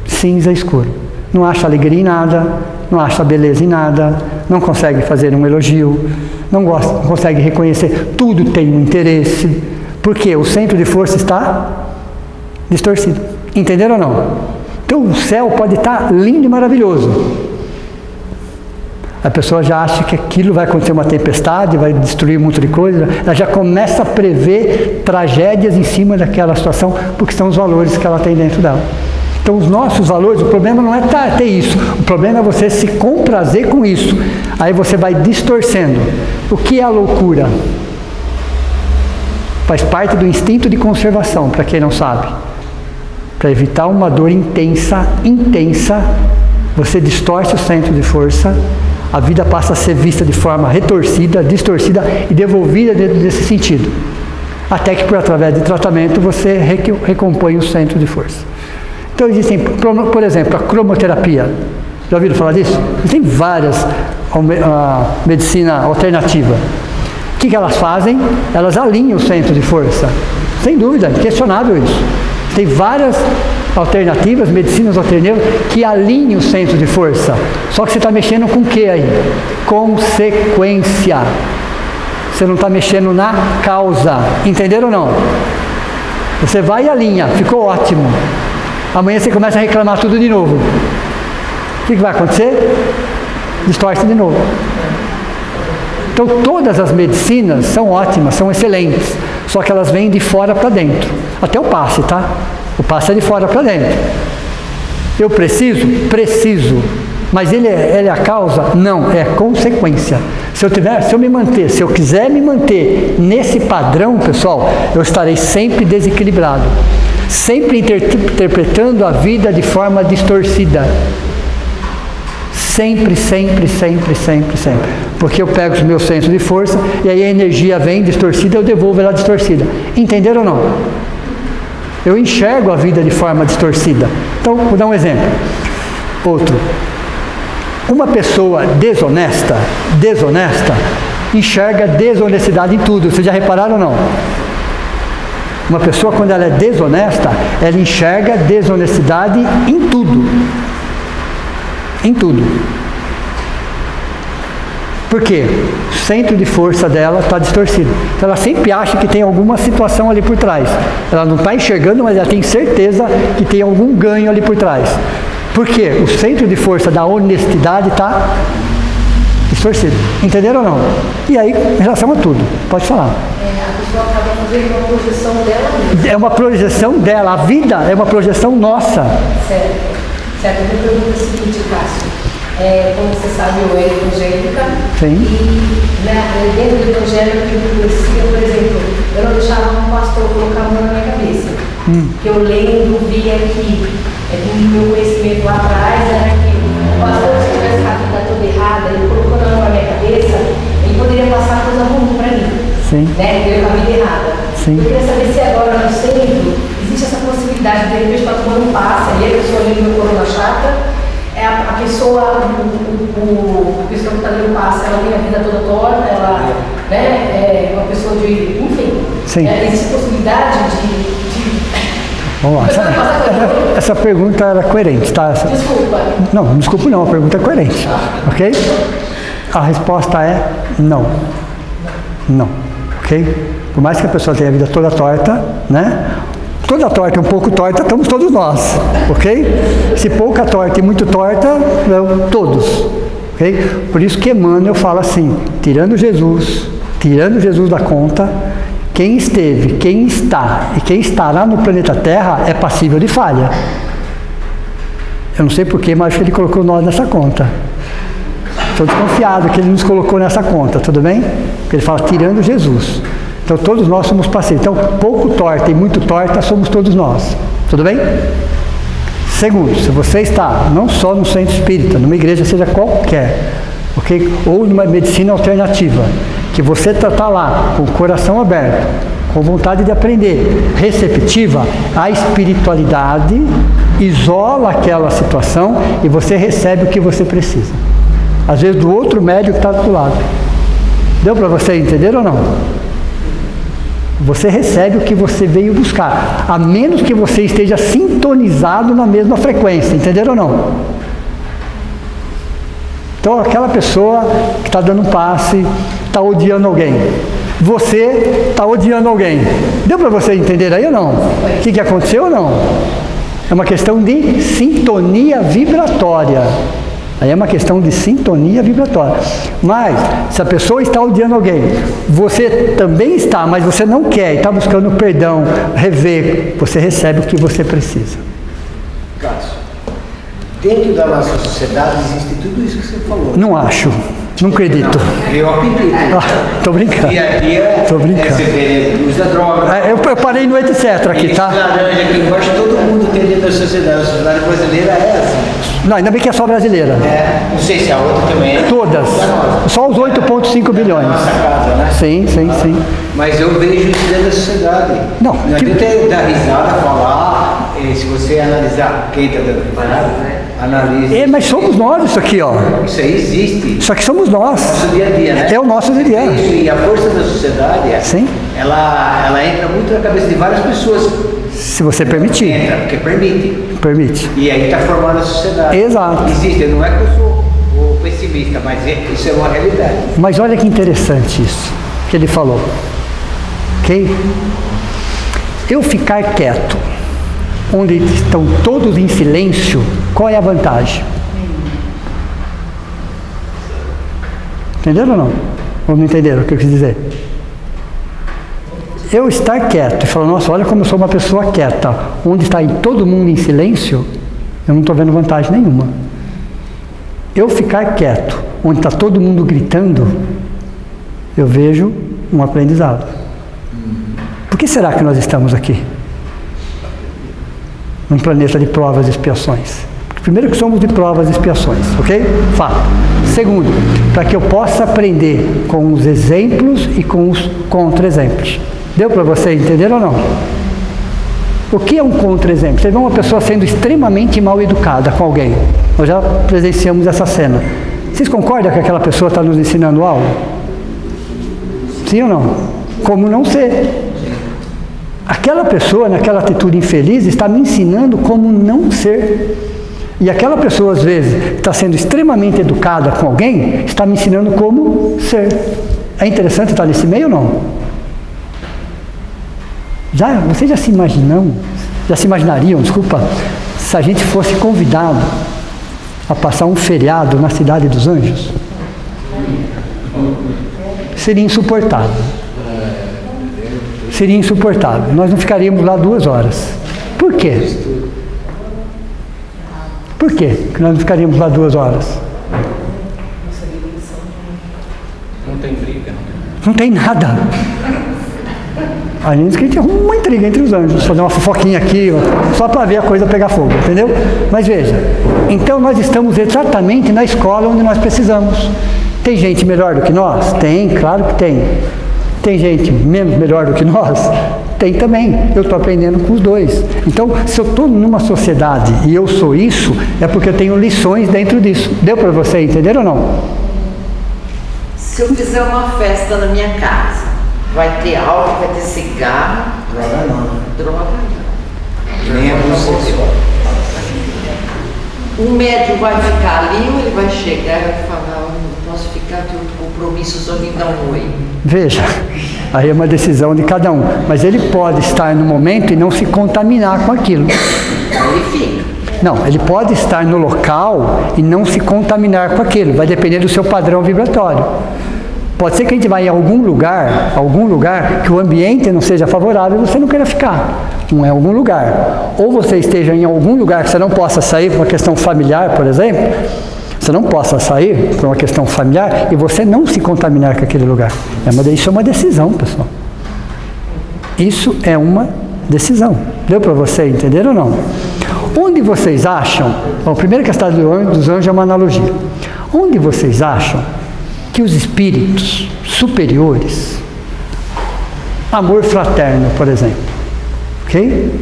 Cinza escuro. Não acha alegria em nada, não acha beleza em nada, não consegue fazer um elogio, não consegue reconhecer, tudo tem um interesse, porque o centro de força está distorcido. Entenderam ou não? Então o céu pode estar lindo e maravilhoso. A pessoa já acha que aquilo vai acontecer uma tempestade, vai destruir um monte de coisa, ela já começa a prever tragédias em cima daquela situação, porque são os valores que ela tem dentro dela. Então os nossos valores, o problema não é ter isso, o problema é você se comprazer com isso. Aí você vai distorcendo. O que é a loucura? Faz parte do instinto de conservação, para quem não sabe. Para evitar uma dor intensa, você distorce o centro de força, a vida passa a ser vista de forma retorcida, distorcida e devolvida dentro desse sentido. Até que, através de tratamento, você recompõe o centro de força. Então existem, por exemplo, a cromoterapia. Já ouviram falar disso? Existem várias medicina alternativa. O que elas fazem? Elas alinham o centro de força. Sem dúvida, inquestionável isso. Tem várias alternativas, medicinas alternativas, que alinham o centro de força. Só que você está mexendo com o que aí? Consequência. Você não está mexendo na causa. Entenderam ou não? Você vai e alinha. Ficou ótimo. Amanhã você começa a reclamar tudo de novo. O que vai acontecer? distorce de novo. Então todas as medicinas são ótimas, são excelentes, só que elas vêm de fora para dentro. Até o passe, tá? O passe é de fora para dentro. Eu preciso? Preciso. Mas ele é a causa? Não, é a consequência. Se eu quiser me manter nesse padrão, pessoal, eu estarei sempre desequilibrado, sempre interpretando a vida de forma distorcida. Sempre. Porque eu pego os meus centros de força e aí a energia vem distorcida, eu devolvo ela distorcida. Entenderam ou não? Eu enxergo a vida de forma distorcida. Então, vou dar um exemplo. Outro. Uma pessoa desonesta, enxerga desonestidade em tudo. Vocês já repararam ou não? Uma pessoa, quando ela é desonesta, ela enxerga desonestidade em tudo. Em tudo. Por quê? O centro de força dela está distorcido. Então ela sempre acha que tem alguma situação ali por trás. Ela não está enxergando, mas ela tem certeza que tem algum ganho ali por trás. Por quê? O centro de força da honestidade está distorcido. Entenderam ou não? E aí, em relação a tudo, pode falar. A pessoa acaba fazendo uma projeção dela mesma. É uma projeção dela. A vida é uma projeção nossa. Certo. A minha pergunta é a seguinte, Cássio. Como você sabe, eu era evangélica. Sim. E dentro do evangelho que eu conhecia, por exemplo, eu não deixava um pastor colocar a mão na minha cabeça. Que eu lendo, via que do meu conhecimento lá atrás era que o pastor, se tivesse a vida toda errada, ele colocou a mão na minha cabeça, ele poderia passar coisa ruim para mim. Sim. Deu a vida errada. Sim. Eu queria saber se agora no centro existe essa possibilidade de repente estar tomando um passe, aí a pessoa lendo meu corpo na chakra, a pessoa que está dando passe, ela tem a vida toda torta, ela é uma pessoa de. Enfim. Sim. Existe a possibilidade de Vamos lá. Essa pergunta era coerente, tá? Desculpa. Não, desculpa não, a pergunta é coerente. Ok? A resposta é não. Não. Ok? Por mais que a pessoa tenha a vida toda torta, né? Toda torta e um pouco torta, estamos todos nós. Ok? Se pouca torta e muito torta, não, todos. Ok? Por isso que Emmanuel fala assim, tirando Jesus da conta, quem esteve, quem está e quem estará no planeta Terra é passível de falha. Eu não sei porquê, mas acho que ele colocou nós nessa conta. Estou desconfiado que ele nos colocou nessa conta, tudo bem? Porque ele fala, tirando Jesus. Então todos nós somos passíveis. Então pouco torta e muito torta somos todos nós. Tudo bem? Segundo, se você está não só no centro espírita, numa igreja, seja qualquer, ok? Ou numa medicina alternativa, que você está lá com o coração aberto, com vontade de aprender, receptiva, a espiritualidade isola aquela situação e você recebe o que você precisa. Às vezes do outro médico que está do lado. Deu para você entender ou não? Você recebe o que você veio buscar, a menos que você esteja sintonizado na mesma frequência, entenderam ou não? Então aquela pessoa que está dando um passe, está odiando alguém. Você está odiando alguém. Deu para você entender aí ou não? O que aconteceu ou não? É uma questão de sintonia vibratória. Aí é uma questão de sintonia vibratória. Mas, se a pessoa está odiando alguém, você também está, mas você não quer e está buscando perdão, rever, você recebe o que você precisa. Cássio, dentro da nossa sociedade existe tudo isso que você falou. Não acho. Não acredito. Não, eu acredito. Tô brincando. Dia a dia, tô brincando. Você vê usa droga. Eu parei no etc aqui, tá? Laranja aqui embaixo, todo mundo tem dentro da sociedade. A sociedade brasileira é assim. Não, ainda bem que é só brasileira. Não sei se a outra também é. Todas. Só os 8,5 bilhões. Nossa casa, né? Sim. Mas eu vejo isso dentro da sociedade. Não adianta dar risada, falar, se você analisar quem está dando parada, né? Analise. Mas somos nós isso aqui, ó. Isso aí existe. Isso aqui somos nós. Nosso dia a dia, né? É o nosso dia a dia. E a força da sociedade, sim, ela entra muito na cabeça de várias pessoas. Se você permitir. Entra, porque permite. Permite. E aí está formando a sociedade. Exato. Existe, não é que eu sou o pessimista, mas isso é uma realidade. Mas olha que interessante isso que ele falou. Ok? Eu ficar quieto, onde estão todos em silêncio, qual é a vantagem? Entenderam ou não? Ou não entenderam o que eu quis dizer? Eu estar quieto e falar, nossa, olha como eu sou uma pessoa quieta, onde está todo mundo em silêncio, eu não estou vendo vantagem nenhuma. Eu ficar quieto, onde está todo mundo gritando, eu vejo um aprendizado. Por que será que nós estamos aqui? Num planeta de provas e expiações. Primeiro que somos de provas e expiações, ok? Fato. Segundo, para que eu possa aprender com os exemplos e com os contra-exemplos. Deu para você entender ou não? O que é um contra-exemplo? Você vê uma pessoa sendo extremamente mal educada com alguém. Nós já presenciamos essa cena. Vocês concordam que aquela pessoa está nos ensinando algo? Sim ou não? Como não ser? Aquela pessoa, naquela atitude infeliz, está me ensinando como não ser. E aquela pessoa, às vezes, está sendo extremamente educada com alguém, está me ensinando como ser. É interessante estar nesse meio ou não? Vocês já se imaginariam, se a gente fosse convidado a passar um feriado na Cidade dos Anjos? Seria insuportável. Seria insuportável. Nós não ficaríamos lá 2 horas. Por quê? Por quê que nós não ficaríamos lá 2 horas? Não tem briga. Não tem nada. A gente que a gente arruma uma intriga entre os anjos, fazer uma fofoquinha aqui, só para ver a coisa pegar fogo, entendeu? Mas veja, então nós estamos exatamente na escola onde nós precisamos. Tem gente melhor do que nós? Tem, claro que tem. Tem gente menos melhor do que nós? Tem também. Eu estou aprendendo com os dois. Então, se eu estou numa sociedade e eu sou isso, é porque eu tenho lições dentro disso. Deu para você entender ou não? Se eu fizer uma festa na minha casa, vai ter álcool, vai ter cigarro. Droga não. Droga não. Nem abuso sexual. O médium vai ficar ali ou ele vai chegar e vai falar, não posso ficar, tenho compromisso, só me dá um oi. Veja, aí é uma decisão de cada um. Mas ele pode estar no momento e não se contaminar com aquilo. Ele fica. Não, ele pode estar no local e não se contaminar com aquilo. Vai depender do seu padrão vibratório. Pode ser que a gente vá em algum lugar que o ambiente não seja favorável e você não queira ficar. Não é algum lugar. Ou você esteja em algum lugar que você não possa sair por uma questão familiar, por exemplo. Você não possa sair por uma questão familiar e você não se contaminar com aquele lugar. Isso é uma decisão, pessoal. Isso é uma decisão. Deu para você entender ou não? Onde vocês acham... Bom, primeiro que a cidade dos anjos é uma analogia. Onde vocês acham que os espíritos superiores, amor fraterno, por exemplo, ok?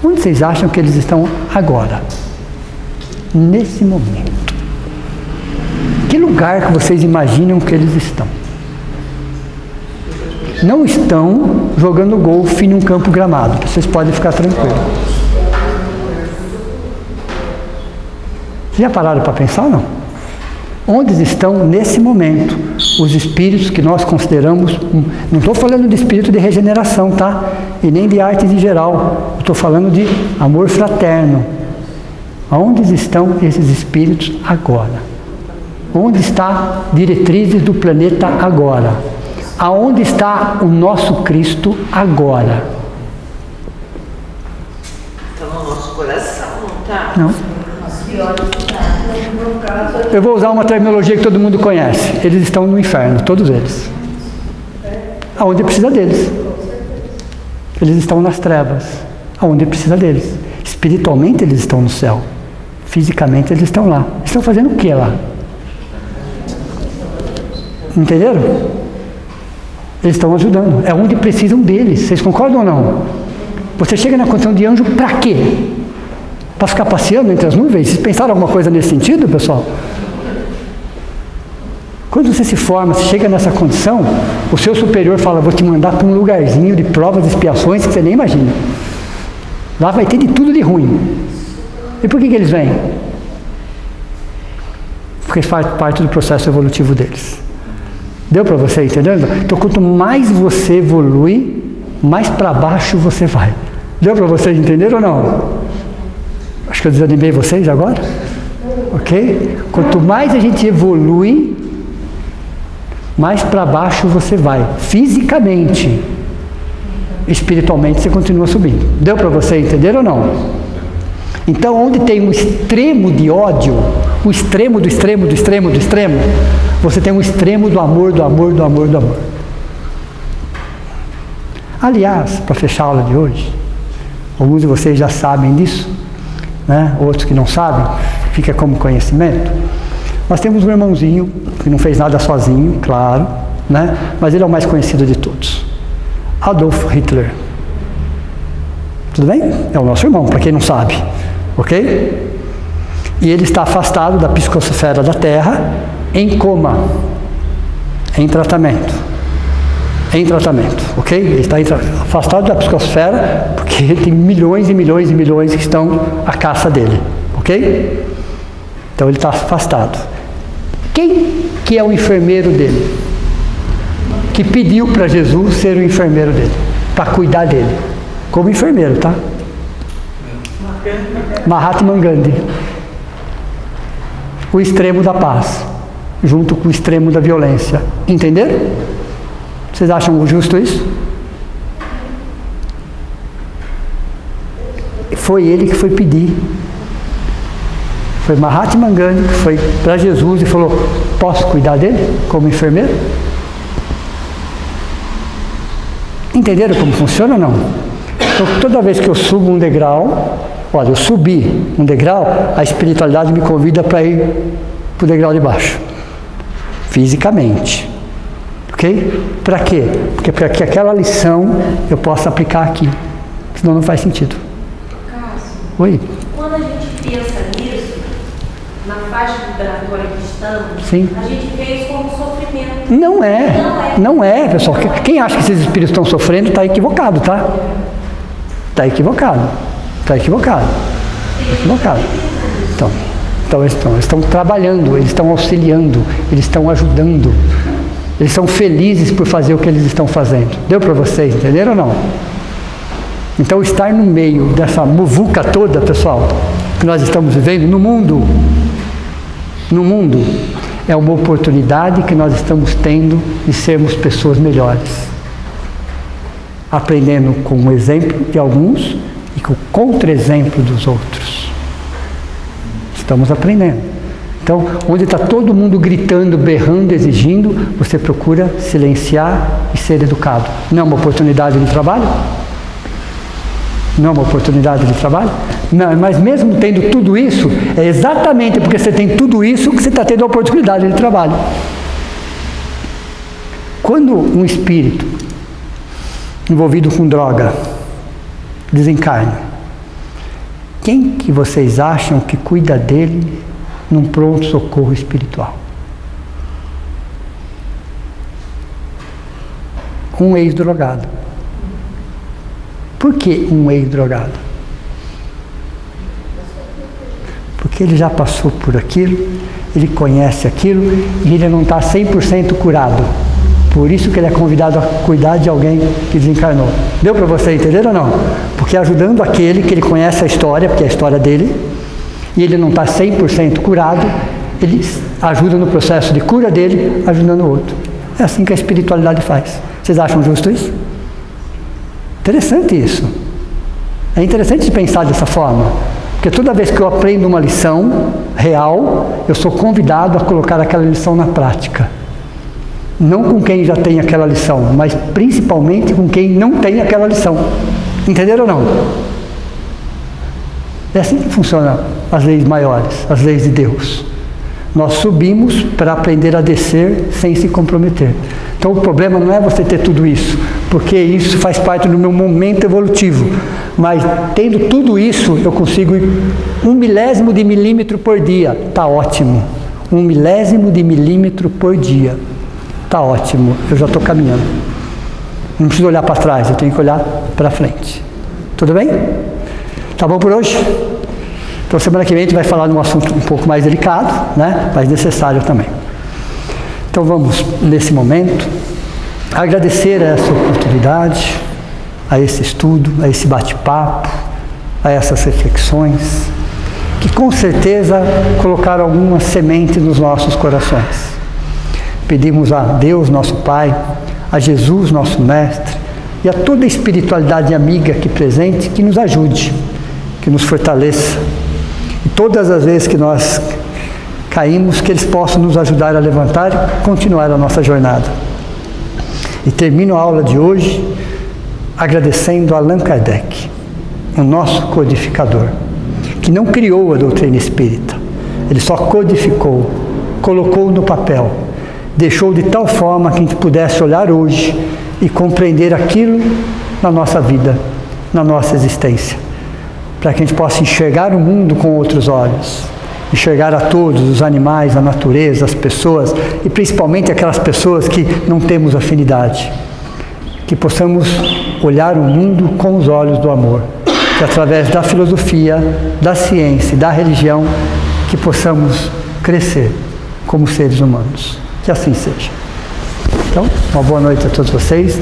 Onde vocês acham que eles estão agora? Nesse momento. Que lugar que vocês imaginam que eles estão? Não estão jogando golfe em um campo gramado. Vocês podem ficar tranquilos. Já pararam para pensar ou não? Onde estão nesse momento os espíritos que nós consideramos, não estou falando de espírito de regeneração, tá? E nem de artes em geral, estou falando de amor fraterno. Onde estão esses espíritos agora? Onde está diretrizes do planeta agora? Aonde está o nosso Cristo agora? Está no nosso coração, não está? Não. Eu vou usar uma terminologia que todo mundo conhece. Eles estão no inferno, todos eles. Aonde precisa deles. Eles estão nas trevas, aonde precisa deles. Espiritualmente eles estão no céu. Fisicamente eles estão lá. Estão fazendo o que lá? Entenderam? Eles estão ajudando. É onde precisam deles. Vocês concordam ou não? Você chega na condição de anjo para quê? Para ficar passeando entre as nuvens? Vocês pensaram alguma coisa nesse sentido, pessoal? Quando você se forma, você chega nessa condição, o seu superior fala, vou te mandar para um lugarzinho de provas e expiações que você nem imagina. Lá vai ter de tudo de ruim. E por que eles vêm? Porque faz parte do processo evolutivo deles. Deu para você entender? Então, quanto mais você evolui, mais para baixo você vai. Deu para vocês entender ou não? Acho que eu desanimei vocês agora. Ok? Quanto mais a gente evolui, mais para baixo você vai, fisicamente. Espiritualmente você continua subindo. Deu para você entender ou não? Então, onde tem um extremo de ódio, o extremo do extremo do extremo do extremo, você tem um extremo do amor, do amor, do amor, do amor. Aliás, para fechar a aula de hoje, alguns de vocês já sabem disso, né? Outros que não sabem, fica como conhecimento. Nós temos um irmãozinho que não fez nada sozinho, claro, né? Mas ele é o mais conhecido de todos. Adolf Hitler. Tudo bem? É o nosso irmão, para quem não sabe, ok? E ele está afastado da psicosfera da Terra, em coma, em tratamento, ok? Ele está afastado da psicosfera, porque tem milhões e milhões e milhões que estão à caça dele, ok? Então ele está afastado. Quem que é o enfermeiro dele? Que pediu para Jesus ser o enfermeiro dele, para cuidar dele, como enfermeiro, tá? Mahatma Gandhi, o extremo da paz, junto com o extremo da violência, entenderam? Vocês acham justo isso? Foi ele que foi pedir, foi Mahatma Gandhi que foi para Jesus e falou: posso cuidar dele como enfermeiro? Entenderam como funciona ou não? Então, toda vez que eu subo um degrau, olha, eu subi um degrau, a espiritualidade me convida para ir para o degrau de baixo, fisicamente, ok? Para quê? Porque para que aquela lição eu possa aplicar aqui, senão não faz sentido. Cássio, Oi? quando a gente pensa nisso, na faixa vibratória que estamos, Sim. a gente vê isso como sofrimento. Não é, pessoal. Quem acha que esses espíritos estão sofrendo está equivocado, tá? Está equivocado. Então eles estão trabalhando, eles estão auxiliando, eles estão ajudando, eles são felizes por fazer o que eles estão fazendo. Deu para vocês, entenderam ou não? Então, estar no meio dessa muvuca toda, pessoal, que nós estamos vivendo no mundo, é uma oportunidade que nós estamos tendo de sermos pessoas melhores. Aprendendo com o exemplo de alguns e com o contra-exemplo dos outros. Estamos aprendendo. Então, onde está todo mundo gritando, berrando, exigindo, você procura silenciar e ser educado. Não é uma oportunidade de trabalho? Não é uma oportunidade de trabalho? Não, mas mesmo tendo tudo isso, é exatamente porque você tem tudo isso que você está tendo a oportunidade de trabalho. Quando um espírito envolvido com droga desencarna, quem que vocês acham que cuida dele num pronto-socorro espiritual? Um ex-drogado. Por que um ex-drogado? Porque ele já passou por aquilo, ele conhece aquilo e ele não está 100% curado. Por isso que ele é convidado a cuidar de alguém que desencarnou. Deu para você entender ou não? Porque ajudando aquele que ele conhece a história, porque é a história dele, e ele não está 100% curado, ele ajuda no processo de cura dele, ajudando o outro. É assim que a espiritualidade faz. Vocês acham justo isso? Interessante isso. É interessante pensar dessa forma, porque toda vez que eu aprendo uma lição real, eu sou convidado a colocar aquela lição na prática. Não com quem já tem aquela lição, mas principalmente com quem não tem aquela lição. Entenderam ou não? É assim que funcionam as leis maiores, as leis de Deus. Nós subimos para aprender a descer sem se comprometer. Então o problema não é você ter tudo isso, porque isso faz parte do meu momento evolutivo. Mas tendo tudo isso, eu consigo ir 1/1000 de milímetro por dia. Está ótimo. 1/1000 de milímetro por dia. Está ótimo. Eu já estou caminhando. Não preciso olhar para trás, eu tenho que olhar para frente. Tudo bem? Tá bom por hoje? Então semana que vem a gente vai falar de um assunto um pouco mais delicado, né? Mas necessário também. Então vamos, nesse momento, agradecer a essa oportunidade, a esse estudo, a esse bate-papo, a essas reflexões, que com certeza colocaram algumas sementes nos nossos corações. Pedimos a Deus, nosso Pai, a Jesus, nosso Mestre, e a toda a espiritualidade amiga aqui presente, que nos ajude, que nos fortaleça. E todas as vezes que nós caímos, que eles possam nos ajudar a levantar e continuar a nossa jornada. E termino a aula de hoje agradecendo a Allan Kardec, o nosso codificador, que não criou a doutrina espírita, ele só codificou, colocou no papel, deixou de tal forma que a gente pudesse olhar hoje e compreender aquilo na nossa vida, na nossa existência, para que a gente possa enxergar o mundo com outros olhos, enxergar a todos, os animais, a natureza, as pessoas, e principalmente aquelas pessoas que não temos afinidade, que possamos olhar o mundo com os olhos do amor, que através da filosofia, da ciência e da religião, que possamos crescer como seres humanos. Que assim seja. Então, uma boa noite a todos vocês.